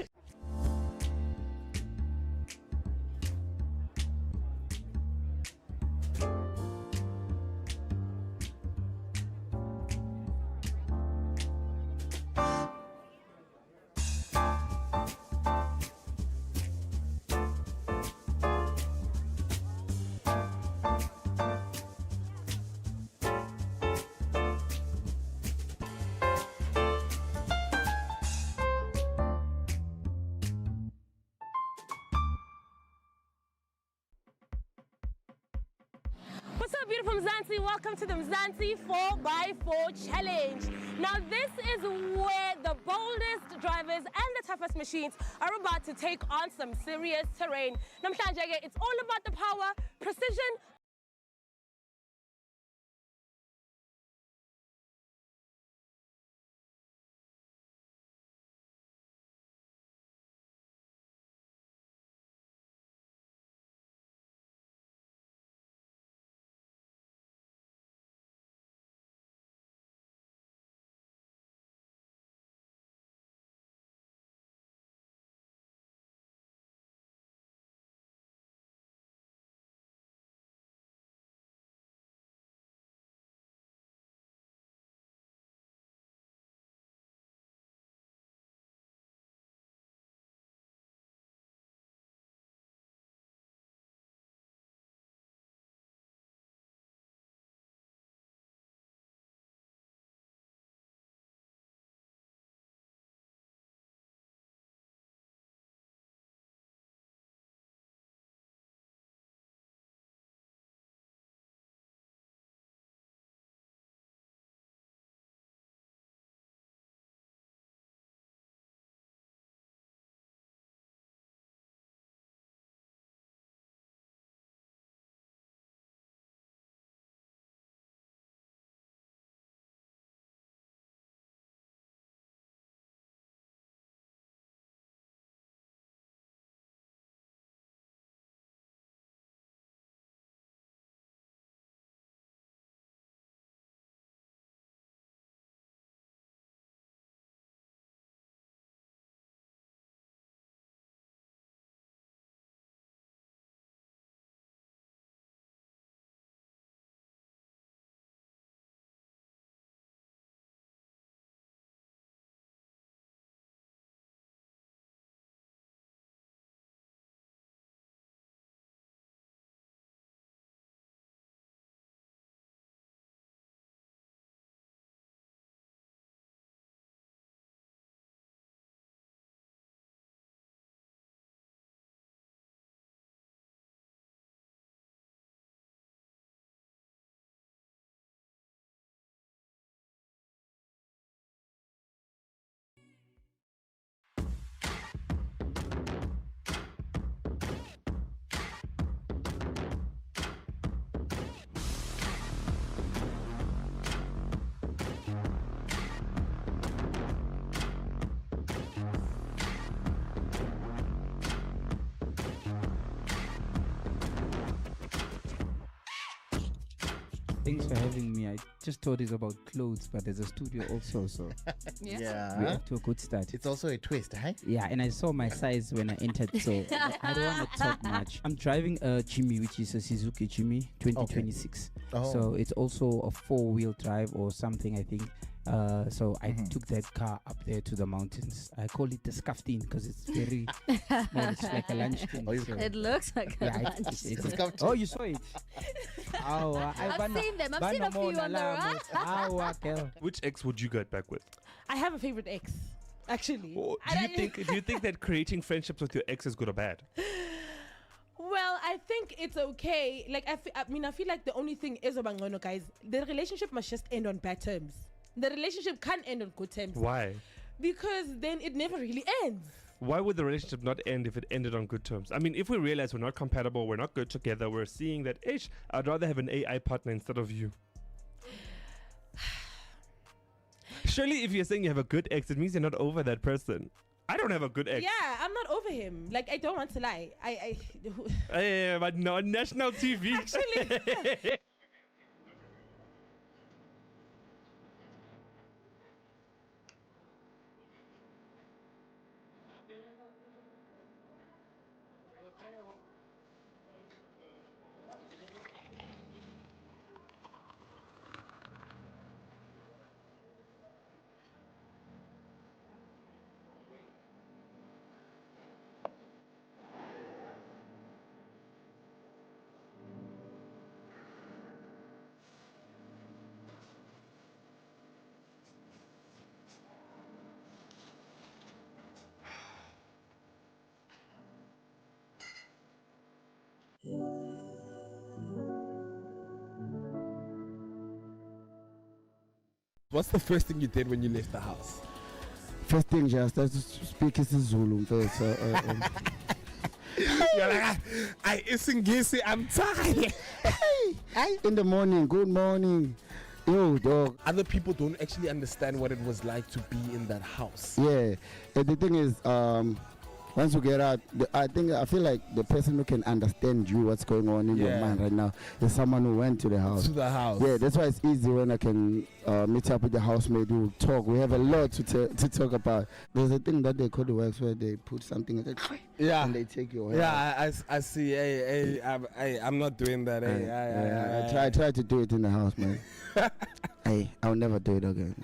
What's up, beautiful Mzansi? Welcome to the Mzansi 4x4 Challenge. Now, this is where the boldest drivers and the toughest machines are about to take on some serious terrain. Namhlanje, it's all about the power, precision, Thanks for having me. I just thought it's about clothes, but there's a studio also, so Yeah. we're off to a good start. It's also a twist, hey? Yeah, and I saw my size when I entered, so I don't want to talk much. I'm driving a Jimmy, which is a Suzuki Jimmy 2026. Oh. So it's also a 4-wheel drive or something, I think. So I took that car up there to the mountains. I call it the Scuffteen because it's very small. It's like a lunch thing. So It looks like a lunch. it's a Scuffteen. Oh, you saw it? I've seen them. I've seen a few on the run. Which ex would you get back with? I have a favorite ex, actually. Or do you think that creating friendships with your ex is good or bad? Well, I think it's okay. Like, I feel like the only thing is, guys, the relationship must just end on bad terms. The relationship can't end on good terms. Why? Because then it never really ends. Why would the relationship not end if it ended on good terms? I mean, if we realize we're not compatible, we're not good together, we're seeing that, I'd rather have an AI partner instead of you. Surely if you're saying you have a good ex, it means you're not over that person. I don't have a good ex. Yeah, I'm not over him. Like, I don't want to lie. But no, on national TV. Actually. What's the first thing you did when you left the house? First thing, just started to speak Zulu first. You're like, I'm tired. In the morning, good morning. Yo, dog. Other people don't actually understand what it was like to be in that house. Yeah. The thing is, once you get out, I feel like the person who can understand you, what's going on in your mind right now, is someone who went to the house. To the house. Yeah, that's why it's easy when I can meet up with the housemate, we'll talk. We have a lot to talk about. There's a thing that they call the works where they put something and they take your hair. Yeah, I see. Hey, I'm not doing that. I try to do it in the house, man. Hey, I'll never do it again.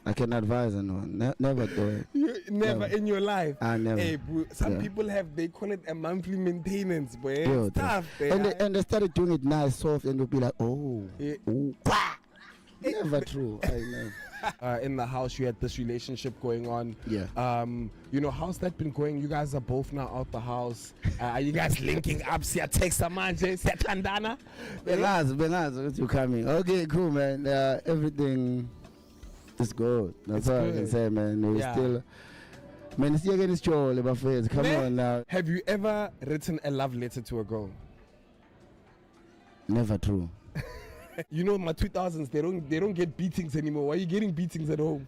I can advise anyone. Never do it. Never in your life. I never. Hey, bro, some people they call it a monthly maintenance, boy. It's tough. And they started doing it nice, soft, and they'll be like, never true. I know. In the house, you had this relationship going on. Yeah. How's that been going? You guys are both now out the house. Are you guys linking up? Siya text manje, siya tandana. Bengazi, you coming? Okay, cool, man. Everything. It's good. That's all I can say, man. We're still. Man, it's again, it's Joel, my friends. Come on now. Have you ever written a love letter to a girl? Never true. My 2000s, they don't get beatings anymore. Why are you getting beatings at home?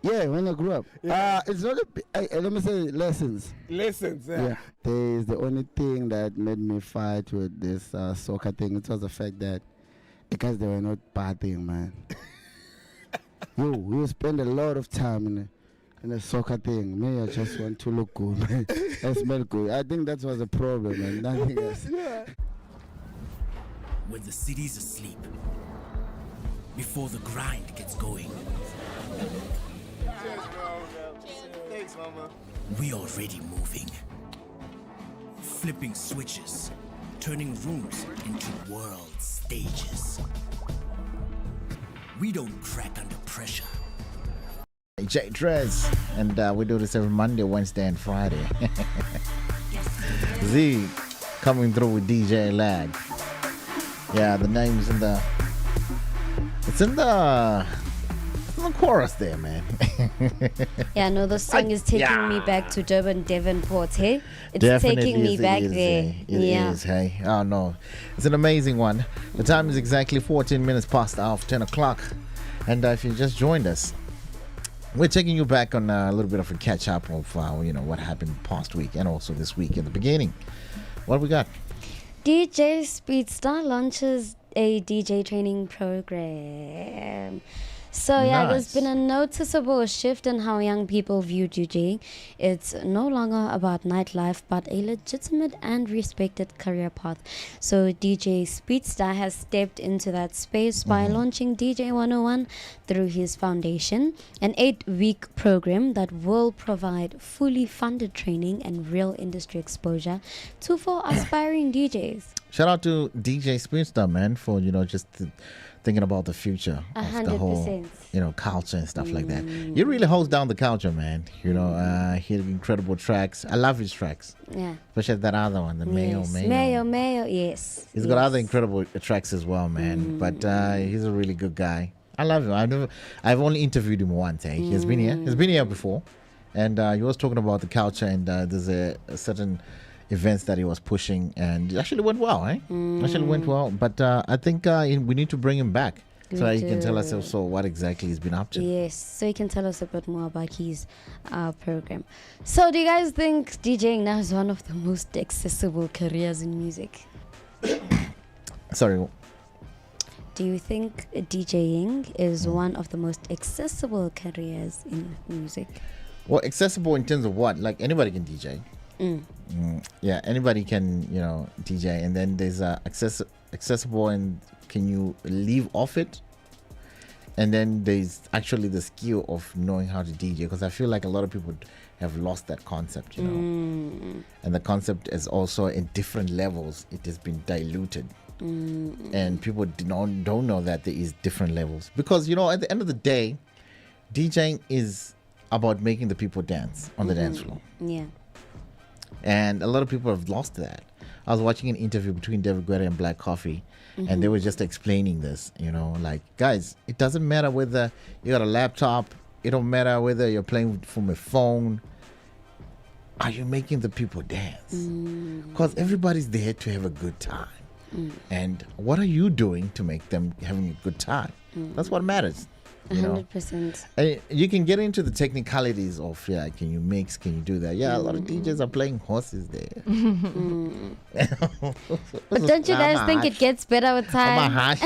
Yeah, when I grew up. It's not let me say lessons. Lessons, yeah. There's the only thing that made me fight with this soccer thing. It was the fact that because they were not partying, man. We spend a lot of time in the soccer thing. Me, I just want to look good, man. I smell good. I think that was a problem, and nothing else. When the city's asleep, before the grind gets going. Cheers, bro. Thanks, mama. We already moving. Flipping switches, turning rooms into world stages. We don't crack under pressure. J Trez, and we do this every Monday, Wednesday, and Friday. Z coming through with DJ Lag. Yeah, the name's in the. It's in the chorus there, man. Yeah, no, the song is taking me back to Durban, Devonport, hey? It's Definitely taking me back there. It is, hey. Oh, no. It's an amazing one. The time is exactly 14 minutes past after 10 o'clock. And if you just joined us, we're taking you back on a little bit of a catch-up of, what happened past week and also this week in the beginning. What we got? DJ Speedsta launches a DJ training program. So yeah, there's been a noticeable shift in how young people view DJing. It's no longer about nightlife, but a legitimate and respected career path. So DJ Speedsta has stepped into that space by launching DJ 101 through his foundation, an 8-week program that will provide fully funded training and real industry exposure for aspiring DJs. Shout out to DJ Speedsta, man, for just thinking about the future of the whole, culture and stuff like that. He really holds down the culture, man. He had incredible tracks. I love his tracks. Yeah. Especially that other one, the Mayo. Yes. He's got other incredible tracks as well, man. But he's a really good guy. I love him. I've only interviewed him once. He's been here. He's been here before, and he was talking about the culture. And there's a certain events that he was pushing, and it actually went well. Actually went well. But I think we need to bring him back so he can tell us also what exactly he's been up to. Yes, so he can tell us a bit more about his program. So do you guys think DJing now is one of the most accessible careers in music? Sorry. Do you think DJing is one of the most accessible careers in music? Well, accessible in terms of what? Like anybody can DJ. Yeah, anybody can, DJ, and then there's accessible, and can you live off it? And then there's actually the skill of knowing how to DJ, because I feel like a lot of people have lost that concept, and the concept is also in different levels. It has been diluted, and people don't know that there is different levels, because at the end of the day, DJing is about making the people dance on the dance floor. Yeah. And a lot of people have lost that. I was watching an interview between David Guetta and Black Coffee, and they were just explaining this, like, guys, it doesn't matter whether you got a laptop, it don't matter whether you're playing from a phone. Are you making the people dance? Because everybody's there to have a good time. And what are you doing to make them having a good time? That's what matters. 100%. You can get into the technicalities of, can you mix, can you do that? Yeah, a lot of DJs are playing horses there. But don't you guys think it gets better with time?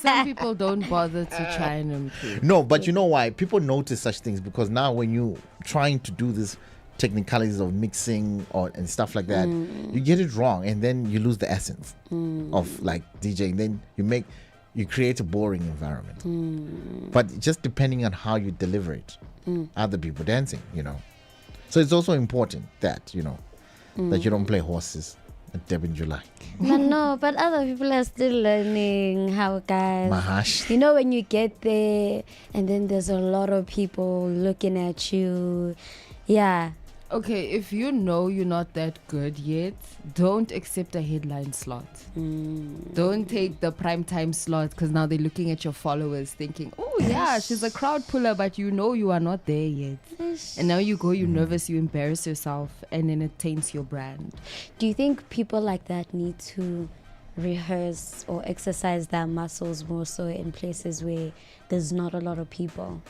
Some people don't bother to try and improve. No, but you know why? People notice such things, because now when you trying to do this technicalities of mixing and stuff like that, you get it wrong, and then you lose the essence of like DJing. Then you create a boring environment. But just depending on how you deliver it, other people dancing, So it's also important that, that you don't play horses at Deb in July. No, but other people are still learning how, guys. Mahash. When you get there and then there's a lot of people looking at you. Yeah. Okay, if you know you're not that good yet, don't accept a headline slot. Don't take the prime time slot, because now they're looking at your followers thinking, oh yeah, she's a crowd puller, but you are not there yet. And now you go, you're nervous, you embarrass yourself, and then it taints your brand. Do you think people like that need to rehearse or exercise their muscles more so in places where there's not a lot of people?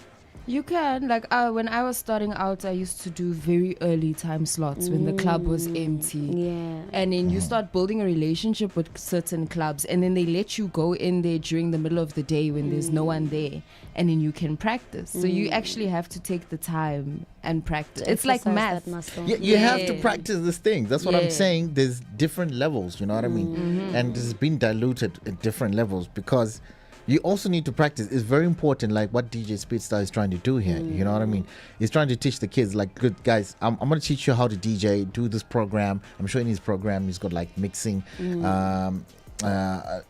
You can. Like when I was starting out, I used to do very early time slots when the club was empty. Yeah. And then you start building a relationship with certain clubs, and then they let you go in there during the middle of the day when there's no one there, and then you can practice. So you actually have to take the time and practice. It's like math. You have to practice this thing. That's what I'm saying. There's different levels, you know what I mean? And it's been diluted at different levels, because you also need to practice. It's very important, like what DJ Speedsta is trying to do here. You know what I mean? He's trying to teach the kids, like, good guys, I'm going to teach you how to DJ, do this program. I'm sure in his program, he's got like mixing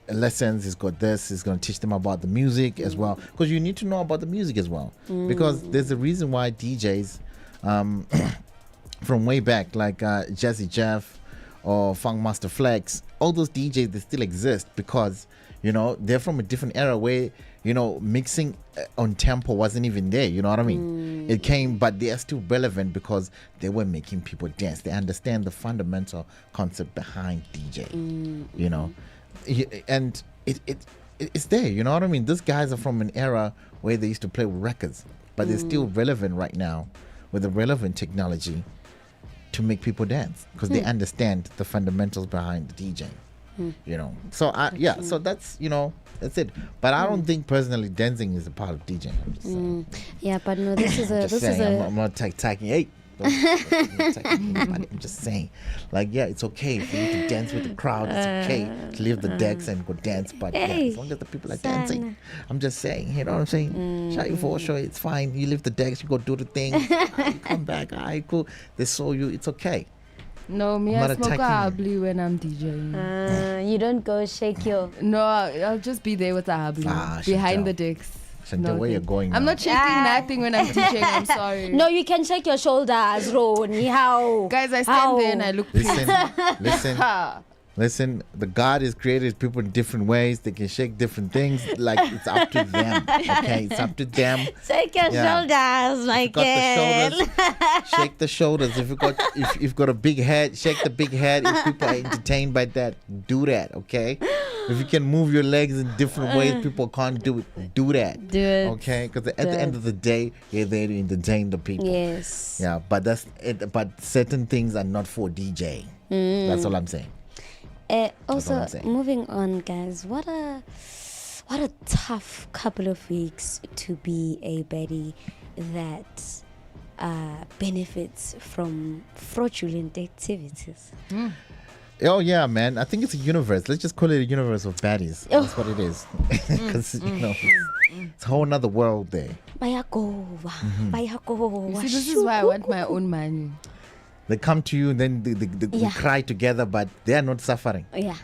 lessons. He's got this. He's going to teach them about the music as well. Because you need to know about the music as well. Because there's a reason why DJs from way back, like Jazzy Jeff or Funk Master Flex, all those DJs, they still exist because they're from a different era where, mixing on tempo wasn't even there. You know what I mean? It came, but they are still relevant because they were making people dance. They understand the fundamental concept behind DJ, and it's there. You know what I mean? These guys are from an era where they used to play with records, but they're still relevant right now with the relevant technology to make people dance, because they understand the fundamentals behind the DJ. You know, so so that's that's it. But I don't think personally dancing is a part of DJing. I'm just saying. Yeah, but no, this is I'm not attacking. Hey. I'm just saying, like, it's okay for you to dance with the crowd. It's okay to leave the decks and go dance, but as long as the people are dancing, I'm just saying, you know what I'm saying? Shy for sure, it's fine. You leave the decks, you go do the thing, you come back, alright, cool. They saw you, it's okay. No, me, I smoke a habli when I'm DJing. You don't go shake your... No, I'll just be there with the habli behind the decks. Shante, where you're going I'm now? not shaking nothing when I'm DJing, I'm sorry. No, you can shake your shoulders, Ronnie. How? Guys, I stand there and I look pretty. Listen, the God has created people in different ways. They can shake different things. Like, it's up to them. Okay, it's up to them. Shake your shoulders, my girl. Shake the shoulders. If you've got a big head, shake the big head. If people are entertained by that, do that. Okay. If you can move your legs in different ways, people can't do it. Do that. Do it. Okay, because at the end of the day, you're there to entertain the people. Yes. Yeah, but that's it. But certain things are not for DJing. That's all I'm saying. Also, moving on, guys. What a tough couple of weeks to be a baddie that benefits from fraudulent activities. Oh yeah, man. I think it's a universe. Let's just call it a universe of baddies. That's what it is. Because it's a whole nother world there. Bayakova. You see, this is why I want my own money. They come to you and then they cry together, but they are not suffering. Yeah.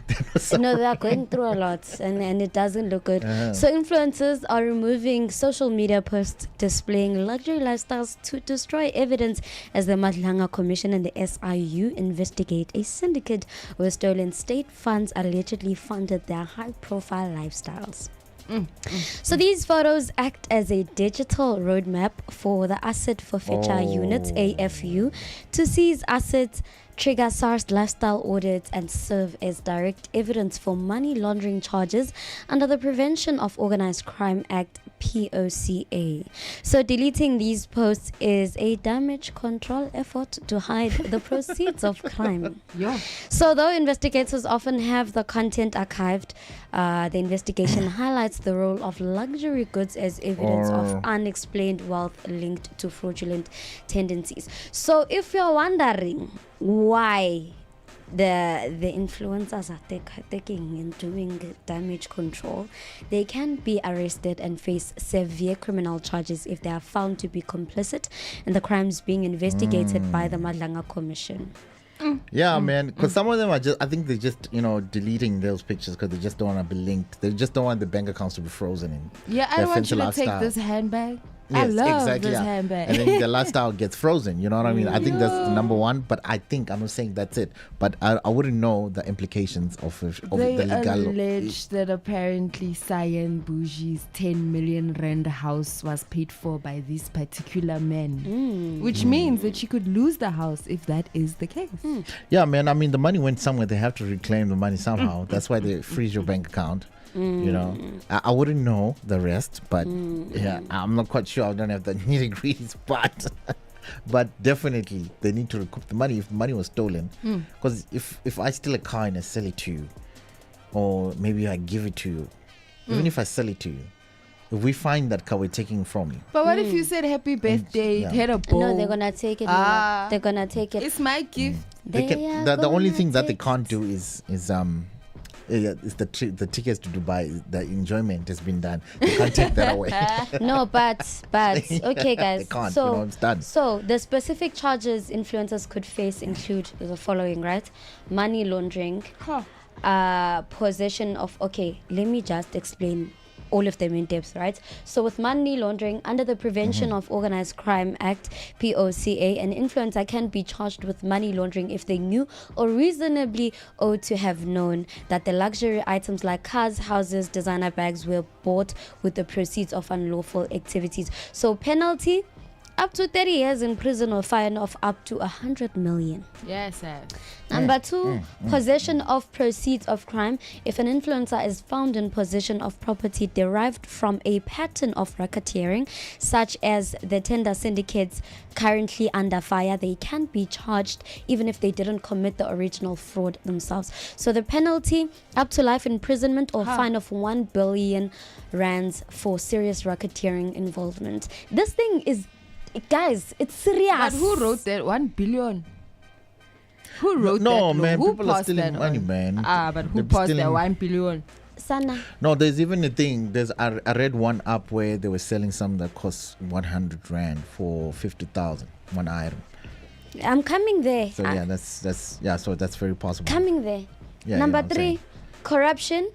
No, they are going through a lot and it doesn't look good. So influencers are removing social media posts displaying luxury lifestyles to destroy evidence as the Madlanga Commission and the SIU investigate a syndicate where stolen state funds allegedly funded their high-profile lifestyles. So these photos act as a digital roadmap for the Asset Forfeiture Unit, AFU, to seize assets, trigger SARS lifestyle audits, and serve as direct evidence for money laundering charges under the Prevention of Organized Crime Act, POCA. So deleting these posts is a damage control effort to hide the proceeds of crime. So though investigators often have the content archived, the investigation highlights the role of luxury goods as evidence of unexplained wealth linked to fraudulent tendencies. So if you're wondering why the influencers are taking and doing damage control, they can be arrested and face severe criminal charges if they are found to be complicit in the crimes being investigated by the Madlanga Commission. Yeah, man, because some of them are I think they're just, deleting those pictures because they just don't want to be linked. They just don't want the bank accounts to be frozen in. Yeah, I want you to take this handbag. Yes, I love exactly, this handbag. And then the lifestyle gets frozen, you know what I mean? I think that's the number one, but I'm not saying that's it. But I wouldn't know the implications of the legal. Allege that apparently Cyan Bougie's 10 million rand house was paid for by this particular man, which means that she could lose the house if that is the case. Yeah, man, I mean, the money went somewhere. They have to reclaim the money somehow. That's why they freeze your bank account. I wouldn't know the rest, but I'm not quite sure. I don't have the nitty-gritties, but definitely they need to recoup the money if the money was stolen. Because if I steal a car and I sell it to you, or maybe I give it to you, even if I sell it to you, if we find that car, we're taking from you. But what if you said happy birthday, it had a bow? No, they're gonna take it. They're gonna take it. It's my gift. The only thing that they can't do is it's the tickets to Dubai. The enjoyment has been done. They can't take that away. No, but okay, guys. They can't. So it's done. So the specific charges influencers could face include the following, right? Money laundering, possession of. Okay, let me just explain all of them in depth, right? So with money laundering, under the Prevention of Organized Crime Act, POCA, an influencer can be charged with money laundering if they knew or reasonably ought to have known that the luxury items like cars, houses, designer bags were bought with the proceeds of unlawful activities. So penalty Up to 30 years in prison or fine of up to 100 million. Yes, sir. Number 2, possession of proceeds of crime. If an influencer is found in possession of property derived from a pattern of racketeering, such as the tender syndicates currently under fire, they can be charged even if they didn't commit the original fraud themselves. So the penalty, up to life imprisonment or fine of 1 billion rands for serious racketeering involvement. This thing is, guys, it's serious. But who wrote that 1 billion? Who wrote that? No, man, Who people are passed stealing that money, on? man. But who They're passed that stealing- 1 billion? Sana. No, there's even a thing. I read one up where they were selling some that cost 100 rand for 50,000, one item. I'm coming there. So yeah, so that's very possible. Coming there. Yeah, Number I'm 3, saying. corruption,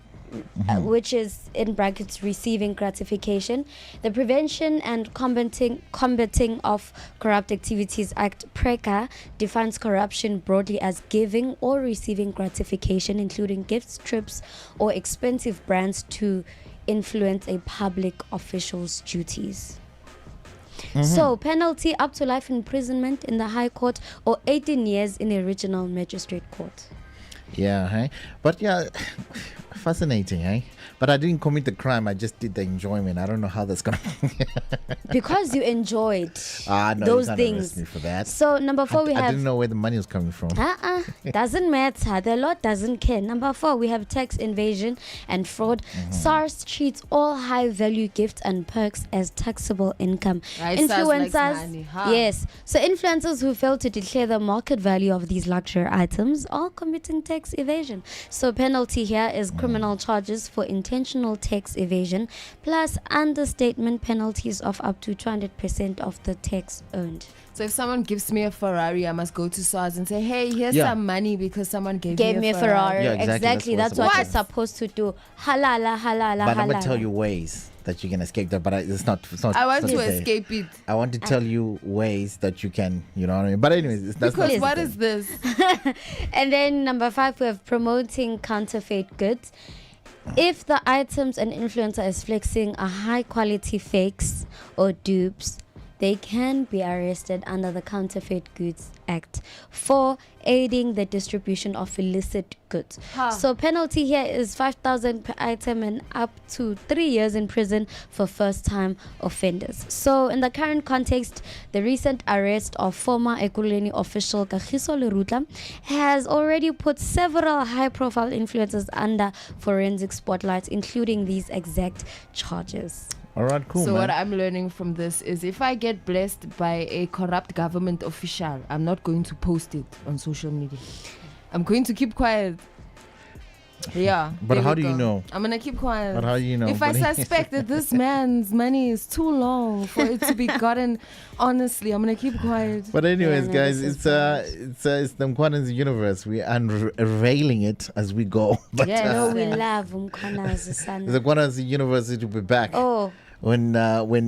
which is in brackets receiving gratification. The Prevention and Combating of Corrupt Activities Act, PRECA, defines corruption broadly as giving or receiving gratification, including gifts, trips, or expensive brands to influence a public official's duties. So, penalty up to life imprisonment in the High Court or 18 years in a regional magistrate court. Yeah, hey? But yeah, fascinating, eh? But I didn't commit the crime. I just did the enjoyment. I don't know how that's gonna. Because you enjoyed No, those you can't things. arrest me for that. So number 4, we I have. didn't know where the money was coming from. Doesn't matter. The law doesn't care. Number 4, we have tax evasion and fraud. SARS treats all high value gifts and perks as taxable income. Right, SARS likes Influencers, money, huh? yes. So influencers who fail to declare the market value of these luxury items are committing tax evasion. So penalty here is criminal charges for intentional tax evasion plus understatement penalties of up to 200% of the tax earned. So if someone gives me a Ferrari, I must go to SARS and say, hey, here's Yeah. some money because someone gave me a Ferrari. Yeah, exactly. That's what you're supposed to do. Halala, halala, But I'm halala. gonna tell you ways that you can escape that. But it's not. I want it's to not there. escape it. I want to tell you ways that you can. You know what I mean? But anyways, that's Because not what the is thing. this? And then number 5, we have promoting counterfeit goods. If the items an influencer is flexing are high quality fakes or dupes, they can be arrested under the Counterfeit Goods Act for aiding the distribution of illicit goods. So penalty here is 5,000 per item and up to 3 years in prison for first-time offenders. So in the current context, the recent arrest of former Ekurhuleni official Kagiso Lerutla has already put several high-profile influencers under forensic spotlights, including these exact charges. All right, cool. So man. what I'm learning from this is if I get blessed by a corrupt government official, I'm not going to post it on social media. I'm going to keep quiet. Yeah. But there how we do you go. know? I'm gonna keep quiet. But how do you know? If I But- suspect that this man's money is too long for it to be gotten, honestly, I'm gonna keep quiet. But anyways, Yeah, no, guys, this it's is it's the Mkwana's universe. We are unveiling it as we go. But Yes. No, we love Umkhwanazi sana. the Mkwana's universe will be back Oh, when in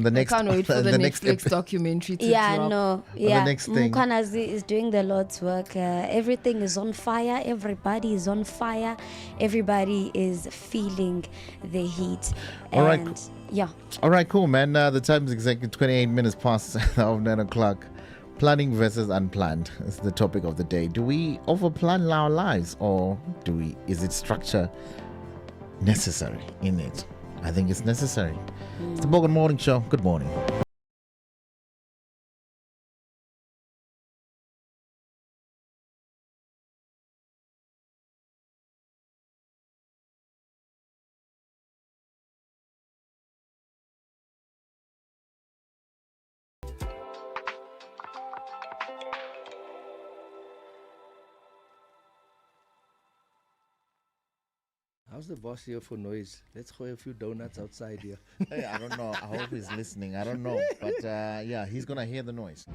the next I can't wait for the Netflix epi- documentary to yeah, drop. no, the yeah. next thing. Umkhwanazi is doing the Lord's work. Everything is on fire. Everybody is on fire. Everybody is feeling the heat. All right, And yeah. All right, cool, man. The time is exactly 28 minutes past 9 o'clock. Planning versus unplanned is the topic of the day. Do we overplan our lives, or is it structure necessary in it? I think it's necessary. It's the Bogart Morning Show. Good morning. How's the boss here for noise? Let's throw a few donuts outside here. Hey, I don't know. I hope he's listening. I don't know. But yeah, he's going to hear the noise.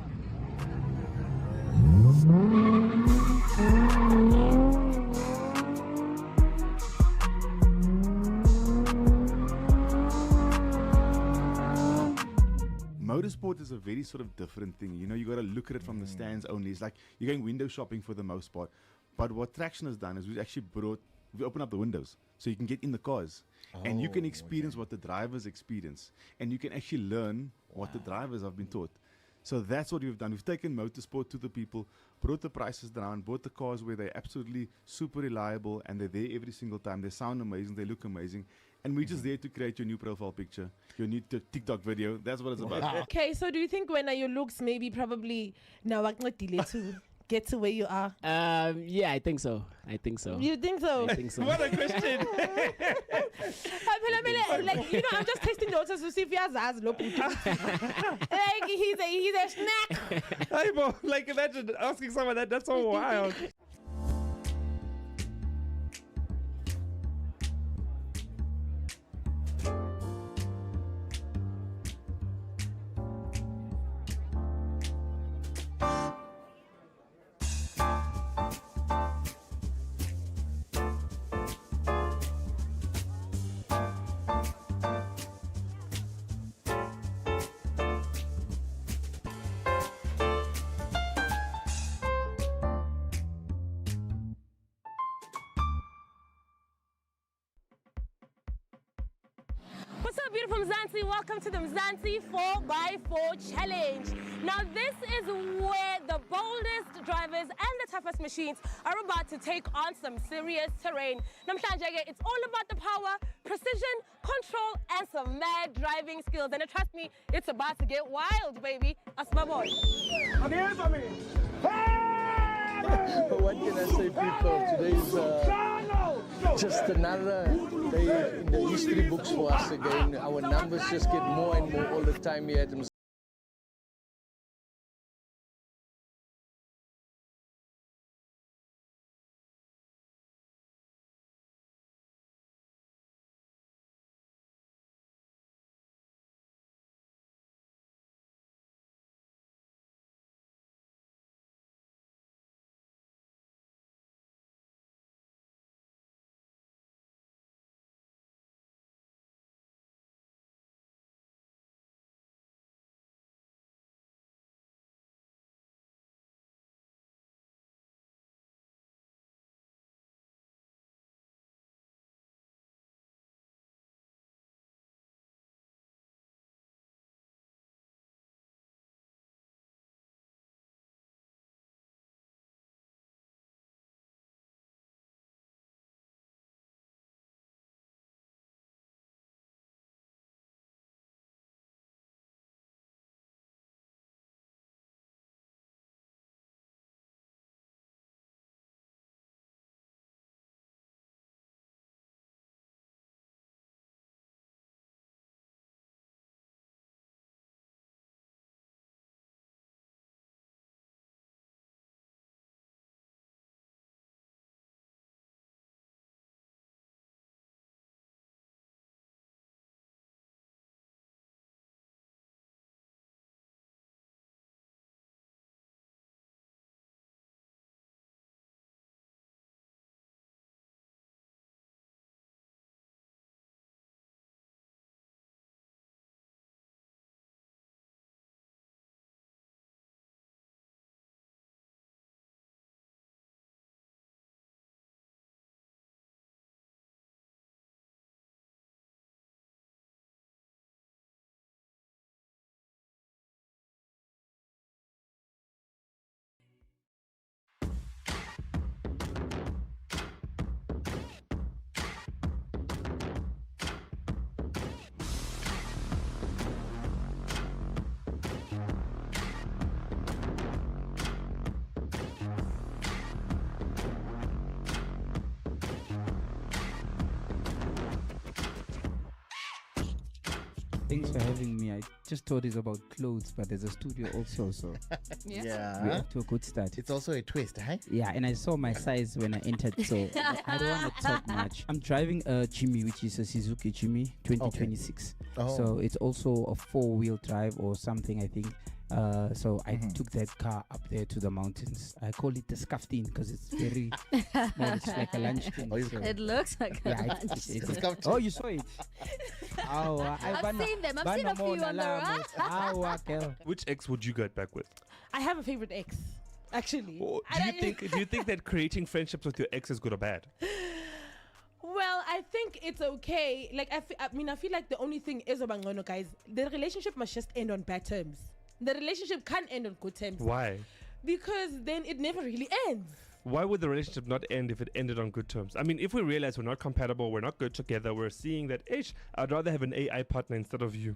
Motorsport is a very sort of different thing. You know, you got to look at it from the stands only. It's like you're going window shopping for the most part. But what Traction has done is we opened up the windows. so you can get in the cars. And you can Oh, experience what the drivers experience. And you can actually learn what the drivers have been taught. So that's what we've done. We've taken motorsport to the people, brought the prices down, bought the cars where they're absolutely super reliable and they're there every single time. They sound amazing, they look amazing. And we're just there to create your new profile picture, your new TikTok video. That's what it's about. Okay, so do you think when your looks maybe probably now to get to where you are? Yeah, I think so. I think so. You think so? I think so. What a question. Like, you know, I'm just testing the waters to see if he has like he's a snack. Hey, bro, like imagine asking someone that. That's so wild. What's up, beautiful Mzansi? Welcome to the Mzansi 4x4 Challenge. Now, this is where the boldest drivers and the toughest machines are about to take on some serious terrain. Namhlanje, it's all about the power, precision, control, and some mad driving skills. And trust me, it's about to get wild, baby. That's my boy. I'm here for me. What can I say, people? Today is just another day in the history books for us again. Our numbers just get more and more all the time here at Thanks for having me. I just thought it's about clothes, but there's a studio also, so Yeah. we're off to a good start. It's also a twist, hey? Yeah, and I saw my size when I entered, so I don't want to talk much. I'm driving a Jimmy, which is a Suzuki Jimmy 2026. Oh. So it's also a 4-wheel drive or something, I think. So I took that car up there to the mountains. I call it the scuffed-in because it's very small. It's like a lunch thing. so- It looks like a yeah, lunch. oh, you saw it? I've seen them. I've seen a few on the road. Which ex would you get back with? I have a favorite ex, actually. Or do you think that creating friendships with your ex is good or bad? Well, I think it's okay. Like, I feel like the only thing is, guys, the relationship must just end on bad terms. The relationship can't end on good terms. Why? Because then it never really ends. Why would the relationship not end if it ended on good terms? I mean, if we realize we're not compatible, we're not good together, we're seeing that, I'd rather have an AI partner instead of you.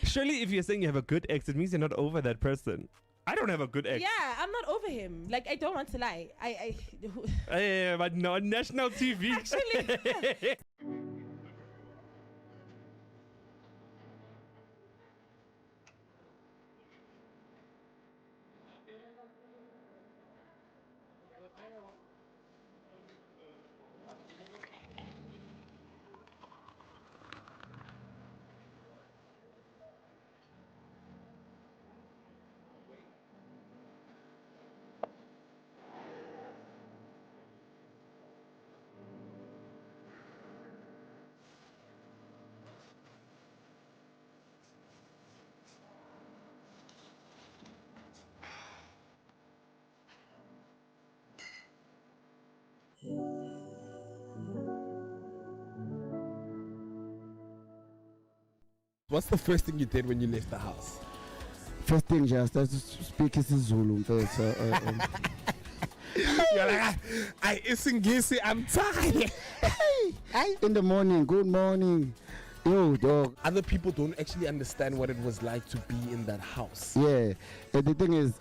Surely if you're saying you have a good ex, it means you're not over that person. I don't have a good ex. Yeah, I'm not over him. Like, I don't want to lie. But no, on national TV. Actually. What's the first thing you did when you left the house? First thing, just to speak isiZulu first. You're like, I'm tired. Hey, in the morning, good morning. Yo, dog. Other people don't actually understand what it was like to be in that house. Yeah, the thing is,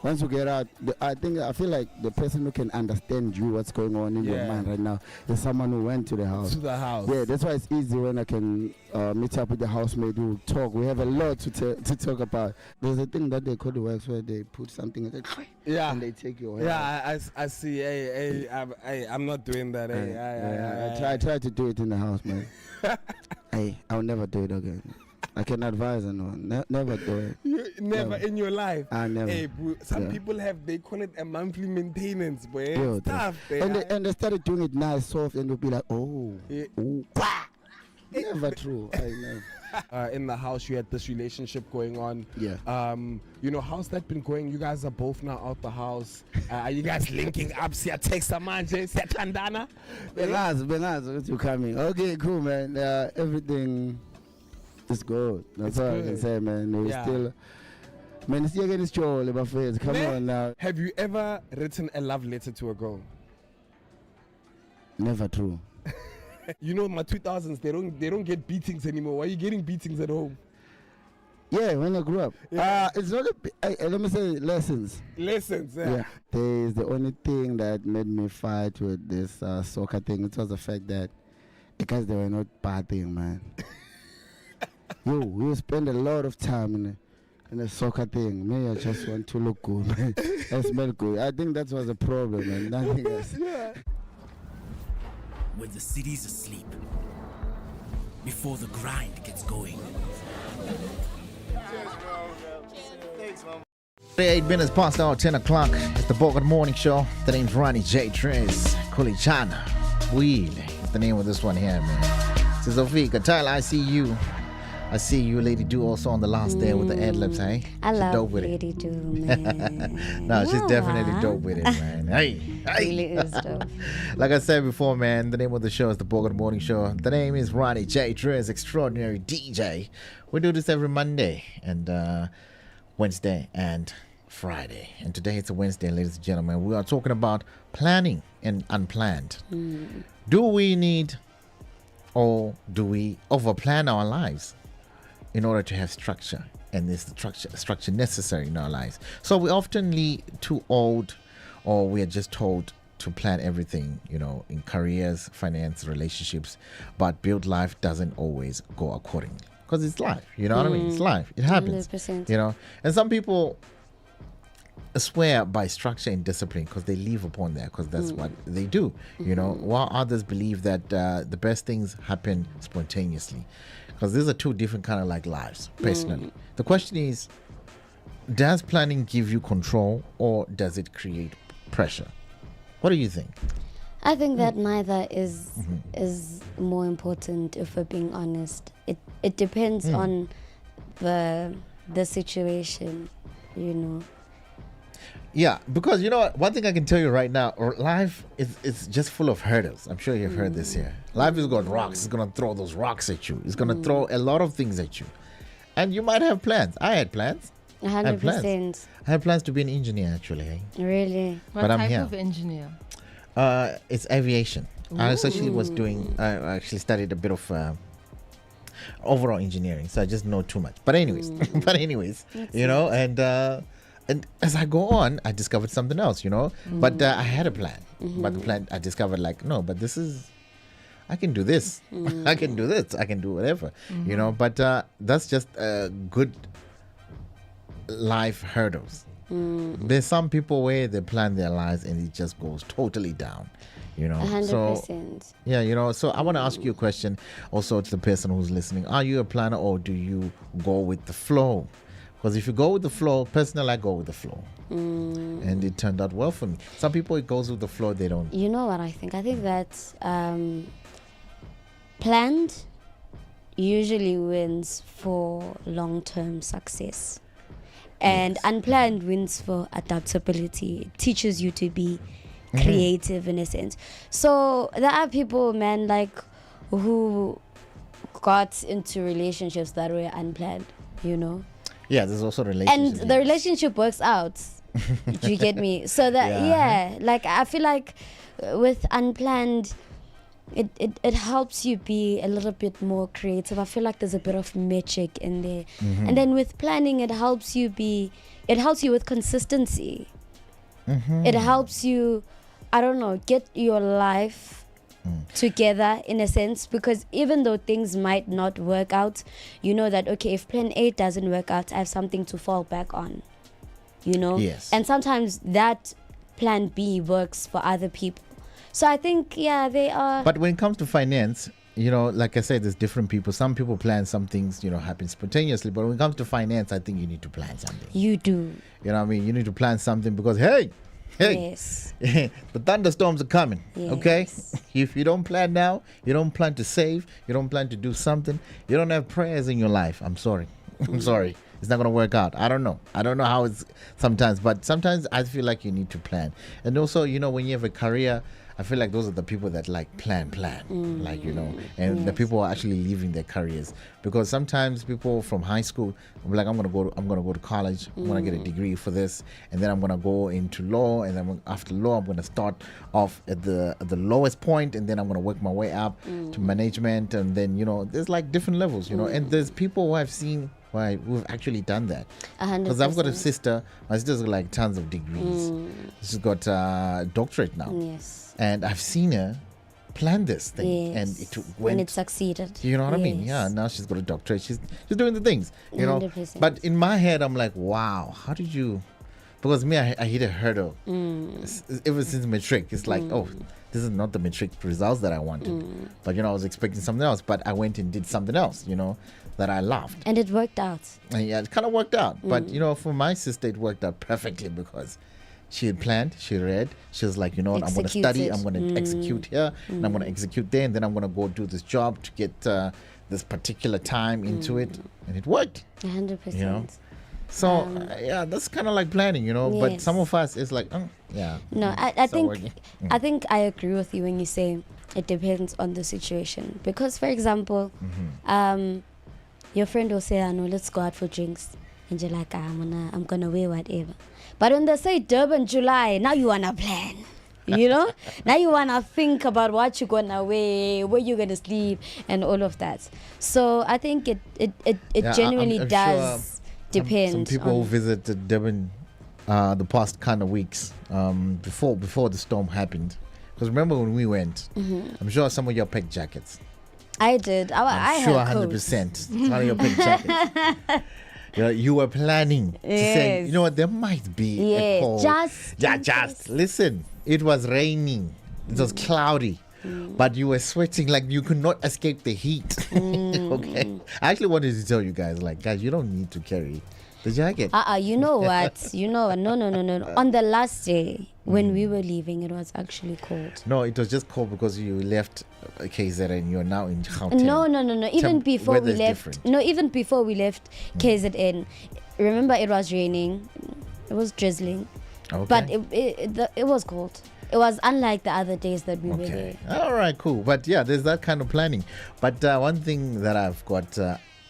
once you get out, I feel like the person who can understand you, what's going on in your mind right now, is someone who went to the house. To the house. Yeah, that's why it's easy when I can meet up with the housemate who talk. We have a lot to talk about. There's a thing that they call the works where they put something in and they take your hair. Yeah, I see. Hey, I'm not doing that. I try to do it in the house, man. Hey, I'll never do it again. I can advise anyone. Never do it. Never in your life. I never. Hey, bro, some people they call it a monthly maintenance, boy. Yo, Stuff, and they started doing it nice, soft, and they'll be like, oh. Never true. I never. In the house, you had this relationship going on. Yeah. How's that been going? You guys are both now out the house. Are you guys linking up? See, I text Samanje, see, Tandana. Benaz, you coming? Okay, cool, man. Everything. It's good. That's all I can say, man. Still, man, it's getting strong, my friends. Come on now. Have you ever written a love letter to a girl? Never true. You know, my 2000s, they don't get beatings anymore. Why are you getting beatings at home? Yeah, when I grew up. It's not let me say lessons. Lessons, yeah. There's the only thing that made me fight with this soccer thing. It was the fact that because they were not partying, man. Yo, we spend a lot of time in a soccer thing. Me, I just want to look good, man. I smell good. I think that was a problem, man. Nothing else. When the city's asleep, before the grind gets going. Thanks, Mama. 8 minutes past our 10 o'clock. It's the Bogart Morning Show. The name's Ronnie J. Tres. Kulichana. Wheel. It's the name of this one here, man. Sizofika. Tyler, I see you. I see you, Lady Do, also on the last day with the ad-libs, hey? I she's love dope with Lady Do, man. No, she's definitely dope with it, man. Hey. Really is dope. Like I said before, man, the name of the show is the Bogart Morning Show. The name is Ronnie J. Tres, extraordinary DJ. We do this every Monday and Wednesday and Friday. And today it's a Wednesday, ladies and gentlemen. We are talking about planning and unplanned. Do we need or do we overplan our lives in order to have structure, and is the structure necessary in our lives? So we often lead too old, or we are just told to plan everything, in careers, finance, relationships, but build life doesn't always go accordingly because it's life. You know what I mean? It's life. It happens. 100%. And some people swear by structure and discipline because they live upon that, because that's what they do. While others believe that the best things happen spontaneously. Because these are two different kind of like lives, personally. The question is, does planning give you control or does it create pressure? What do you think? I think that neither is more important, if we're being honest. It depends on the situation, Yeah, because you know what, one thing I can tell you right now, life is just full of hurdles. I'm sure you've heard this here. Life is got rocks. It's gonna throw those rocks at you. It's gonna throw a lot of things at you, and you might have plans. I had plans. 100%. I had plans to be an engineer actually. Really? What But I'm type here. of engineer? It's aviation. I actually was doing. I actually studied a bit of overall engineering, so I just know too much. But anyways, you know, and as I go on, I discovered something else, you know. But I had a plan. But the plan, I discovered like, no, but this is, I can do this. I can do this. I can do whatever, you know. But that's just good life hurdles. There's some people where they plan their lives and it just goes totally down, you know. 100%. So yeah, you know. So I want to ask you a question also to the person who's listening. Are you a planner or do you go with the flow? Because if you go with the flow, personally, I go with the flow. And it turned out well for me. Some people, it goes with the flow, they don't. You know what I think? I think that planned usually wins for long-term success. And unplanned wins for adaptability. It teaches you to be creative in a sense. So there are people, man, like who got into relationships that were unplanned, you know? Yeah, there's also relationships. And the relationship works out. Do you get me? So that like I feel like with unplanned, it helps you be a little bit more creative. I feel like there's a bit of magic in there. And then with planning, it helps you with consistency. It helps you, I don't know, get your life together in a sense, because even though things might not work out, you know that, okay, if plan A doesn't work out, I have something to fall back on, you know. And sometimes that plan B works for other people. So I think they are. But when it comes to finance, you know, like I said, there's different people. Some people plan some things, you know, happen spontaneously, but when it comes to finance, I think you need to plan something. You do. You know what I mean? You need to plan something because hey, yes, the thunderstorms are coming. Okay, if you don't plan now, you don't plan to save, you don't plan to do something, you don't have prayers in your life, I'm sorry. I'm sorry, it's not gonna work out. I don't know how it's sometimes, but sometimes I feel like you need to plan. And also, you know, when you have a career, I feel like those are the people that like plan, like, you know, and the people who are actually leaving their careers. Because sometimes people from high school, I'm like, I'm gonna go to college, I'm gonna get a degree for this, and then I'm gonna go into law, and then after law, I'm gonna start off at the lowest point, and then I'm gonna work my way up to management, and then, you know, there's like different levels, you know, and there's people who I've seen who've actually done that. Because I've got a sister, my sister's got like tons of degrees. She's got a doctorate now. And I've seen her plan this thing, and it went. And it succeeded. You know what I mean? Yeah. Now she's got a doctorate. She's doing the things. You 100%. know. But in my head, I'm like, wow, how did you? Because me, I hit a hurdle ever since matric. It's like, oh, this is not the matric results that I wanted. But you know, I was expecting something else. But I went and did something else. You know, that I loved. And it worked out. And yeah, it kind of worked out. But you know, for my sister, it worked out perfectly because she had planned, she read, she was like, you know what, I'm going to study, I'm going to execute here, and I'm going to execute there, and then I'm going to go do this job to get this particular time into it, and it worked. 100%. You know? So, yeah, that's kind of like planning, you know, but some of us, it's like, yeah. No, I think I agree with you when you say it depends on the situation. Because, for example, your friend will say, I know, let's go out for drinks. And you're like, I'm gonna wear whatever. But when they say Durban July, now you wanna plan. You know? Now you wanna think about what you're gonna wear, where you're gonna sleep, and all of that. So I think it genuinely I'm does depend. Some people who visited Durban the past kind of weeks before the storm happened. Because remember when we went, I'm sure some of you packed jackets. I did. I'm sure 100%. Some of you packed jackets. You were planning to say, you know what, there might be a cold. Just listen. It was raining. It was cloudy. But you were sweating like you could not escape the heat. Okay. I actually wanted to tell you guys, like, guys, you don't need to carry the jacket. You know what? No. On the last day, when we were leaving, it was actually cold. No, it was just cold because you left KZN and you're now in Gauteng. No. Even before we left. Even before we left KZN, remember it was raining. It was drizzling. But it was cold. It was unlike the other days that we were Okay. there. All right, cool. But yeah, there's that kind of planning. But one thing that I've got,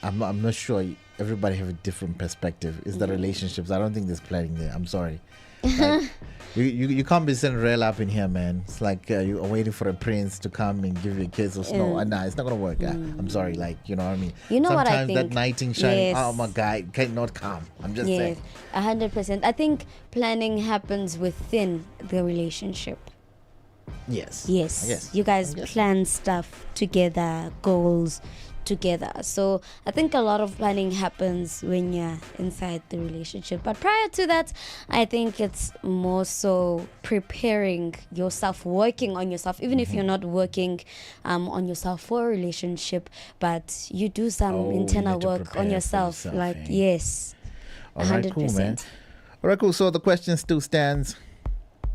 I'm not sure everybody have a different perspective, is the relationships. I don't think there's planning there. I'm sorry. Like, you can't be Cinderella up in here, man. It's like you're waiting for a prince to come and give you a kiss or snow. Nah, it's not gonna work. I'm sorry, like, you know what I mean. You know Sometimes what I think? that knight in shining, Yes. oh my God, cannot come. I'm just saying. 100%. I think planning happens within the relationship. Yes. Yes. You guys plan stuff together, goals together. So I think a lot of planning happens when you're inside the relationship. But prior to that, I think it's more so preparing yourself, working on yourself, even if you're not working on yourself for a relationship, but you do some internal work on yourself. Yes. All right, 100%. cool, man. All right, cool. So the question still stands.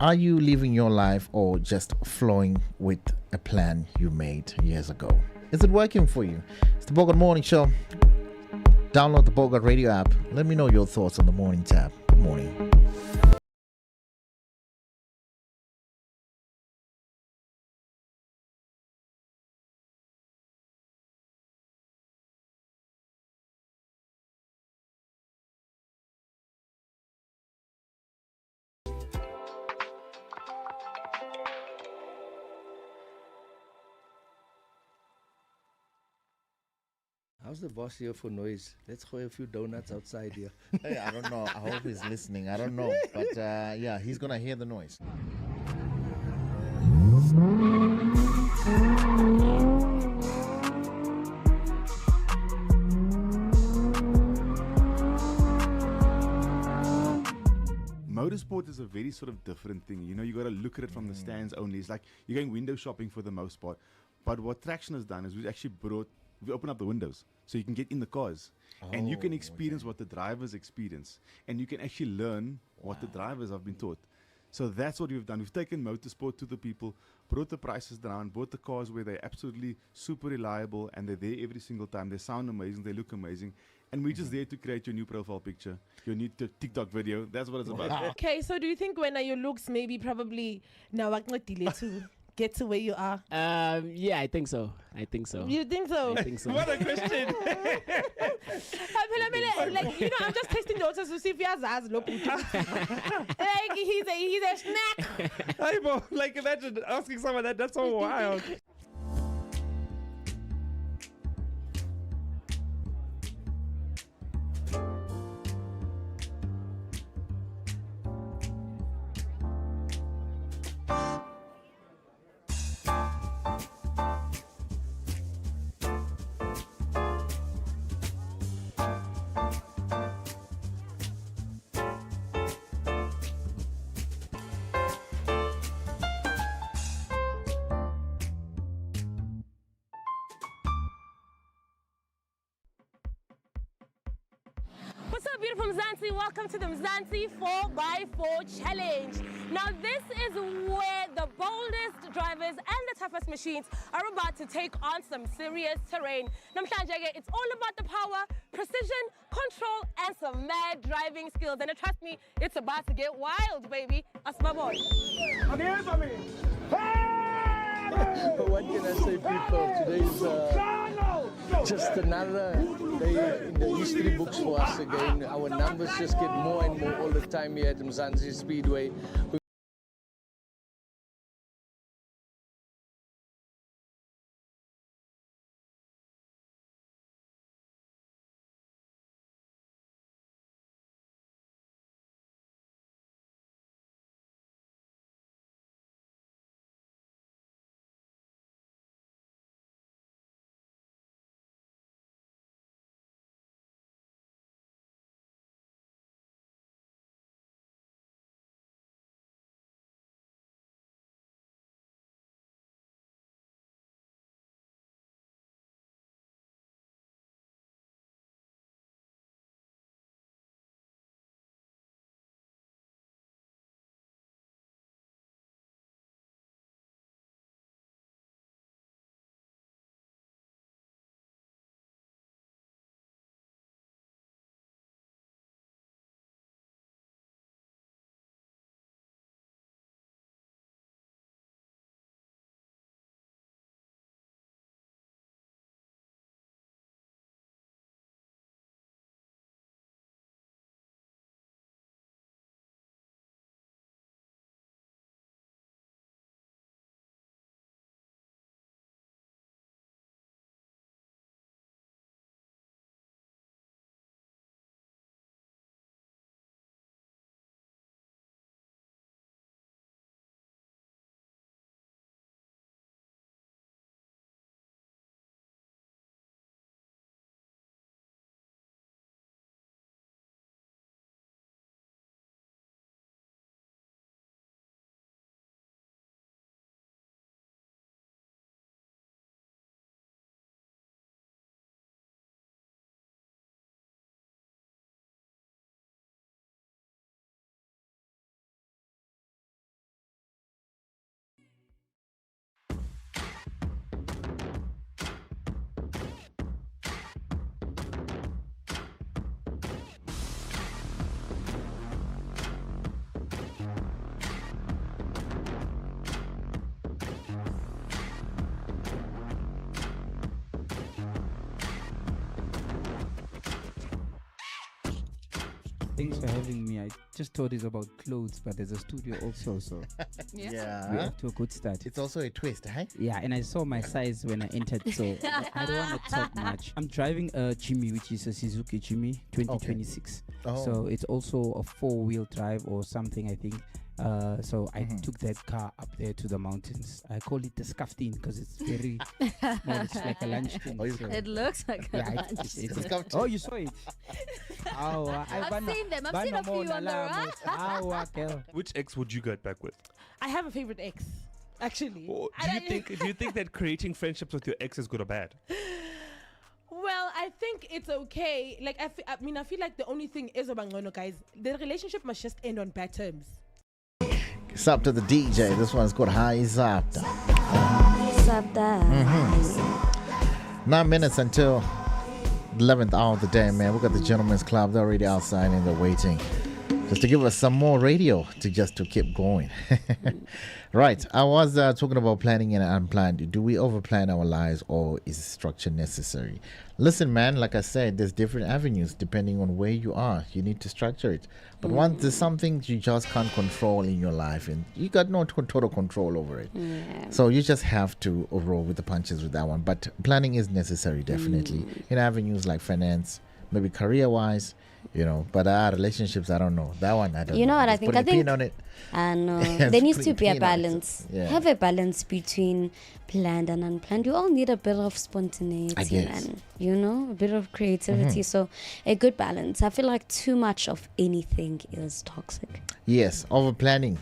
Are you living your life or just flowing with a plan you made years ago? Is it working for you? It's the Bogart Morning Show. Download the Bogart Radio app. Let me know your thoughts on the morning tab. Good morning. How's the boss here for noise? Let's throw a few donuts outside here. Hey, I don't know. I hope he's listening. I don't know. But yeah, he's going to hear the noise. Motorsport is a very sort of different thing. You know, you got to look at it from the stands only. It's like you're going window shopping for the most part. But what Traction has done is we open up the windows so you can get in the cars and you can experience what the drivers experience, and you can actually learn what the drivers have been taught. So that's what we've done. We've taken motorsport to the people, brought the prices down, bought the cars where they're absolutely super reliable and they're there every single time. They sound amazing, they look amazing. And we're just there to create your new profile picture, your new TikTok video. That's what it's about. Okay, so do you think when your looks maybe probably now to get to where you are? Yeah, I think so. You think so? I think so. What a question. Like, you know, I'm just testing the waters to see if he has eyes. Like, he's a snack. Hey, bro, like, imagine asking someone that. That's so wild. What's up, beautiful Mzansi? Welcome to the Mzansi 4x4 Challenge. Now, this is where the boldest drivers and the toughest machines are about to take on some serious terrain. Namhlanje, it's all about the power, precision, control, and some mad driving skills. And trust me, it's about to get wild, baby. That's my boy. What can I say, people? Today's just another day in the history books for us again. Our numbers just get more and more all the time here at Mzansi Speedway. Thanks for having me. I just thought it's about clothes, but there's a studio also, so Yeah. we're off to a good start. It's also a twist, hey? Yeah, and I saw my size when I entered, so I don't want to talk much. I'm driving a Jimmy, which is a Suzuki Jimmy 2026. Oh. So it's also a 4-wheel drive or something, I think. So I took that car up there to the mountains. I call it the scuffed-in because it's very small. It's like a lunch thing. so- It looks like a yeah, lunch. it's a scuffed-in. oh, you saw it? I've seen them. I've seen a few on the road. Which ex would you get back with? I have a favorite ex, actually. Or do you think that creating friendships with your ex is good or bad? Well, I think it's okay. Like, I feel like the only thing is, guys, the relationship must just end on bad terms. It's up to the DJ. This one's called High Zapta. 9 minutes until 11th hour of the day, man. We got the Gentlemen's Club. They're already outside and they're waiting just to give us some more radio to keep going. Right. I was talking about planning and unplanned. Do we overplan our lives, or is structure necessary? Listen, man, like I said, there's different avenues depending on where you are. You need to structure it. But once there's some things you just can't control in your life, and you got no total control over it. Yeah. So you just have to roll with the punches with that one. But planning is necessary, definitely, in avenues like finance, maybe career-wise, But relationships, I don't know. That one, I don't know. You know what Just I think? putting a pin on it. I know. Just There needs to putting be a pin on it. balance. Yeah. Have a balance between planned and unplanned. You all need a bit of spontaneity, I guess. man. A bit of creativity. So a good balance. I feel like too much of anything is toxic. Yes, over planning,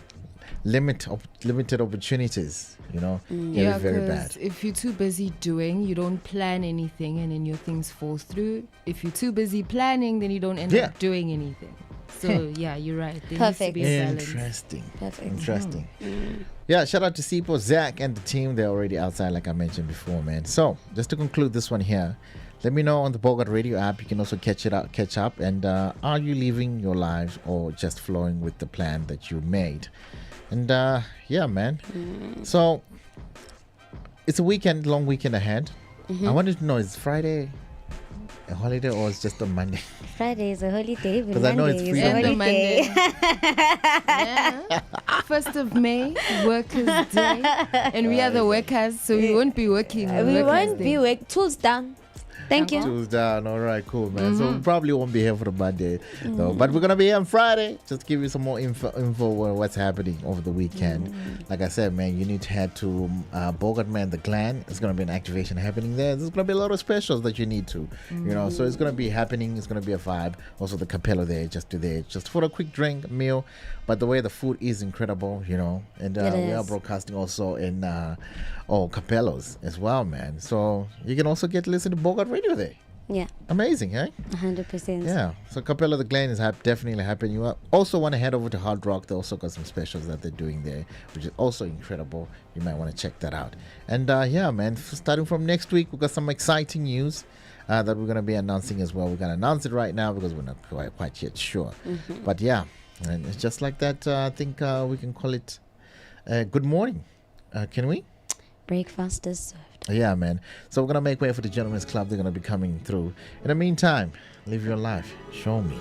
limited opportunities. Yeah, very bad. because if you're too busy doing, you don't plan anything, and then your things fall through. If you're too busy planning, then you don't end up doing anything. So yeah, you're right. There needs to be a balance. Interesting. Yeah, shout out to Sipo, Zach, and the team. They're already outside, like I mentioned before, man. So just to conclude this one here, let me know on the Bogart Radio app. You can also catch up. And are you living your lives or just flowing with the plan that you made? And yeah, man. So it's a long weekend ahead. I wanted to know, is Friday a holiday or is just on Monday? Friday is a holiday. Because I know it's free is a on holiday. Yeah. 1st of May, Workers' Day, and we are the workers, so we won't be working. We won't be working. Tools down. Thank you. Tools down. All right, cool, man. So we probably won't be here for the Monday, though. But we're gonna be here on Friday. Just to give you some more info on what's happening over the weekend. Like I said, man, you need to head to Bogartman, the Glen. There's gonna be an activation happening there. There's gonna be a lot of specials that you need to, So it's gonna be happening. It's gonna be a vibe. Also, the Capello there, just for a quick drink, meal. But the way the food is incredible, And we are broadcasting also in Capellos as well, man. So you can also listen to Bogart Radio there. Yeah. Amazing, eh? 100%. Yeah. So Capella the Glen is definitely happening. You also want to head over to Hard Rock. They also got some specials that they're doing there, which is also incredible. You might want to check that out. And yeah, man, starting from next week, we've got some exciting news that we're going to be announcing as well. We're going to announce it right now because we're not quite yet sure. But yeah, and it's just like that. I think we can call it good morning. Can we? Breakfast is served. Yeah, man. So we're going to make way for the Gentlemen's Club. They're going to be coming through. In the meantime, live your life. Show me.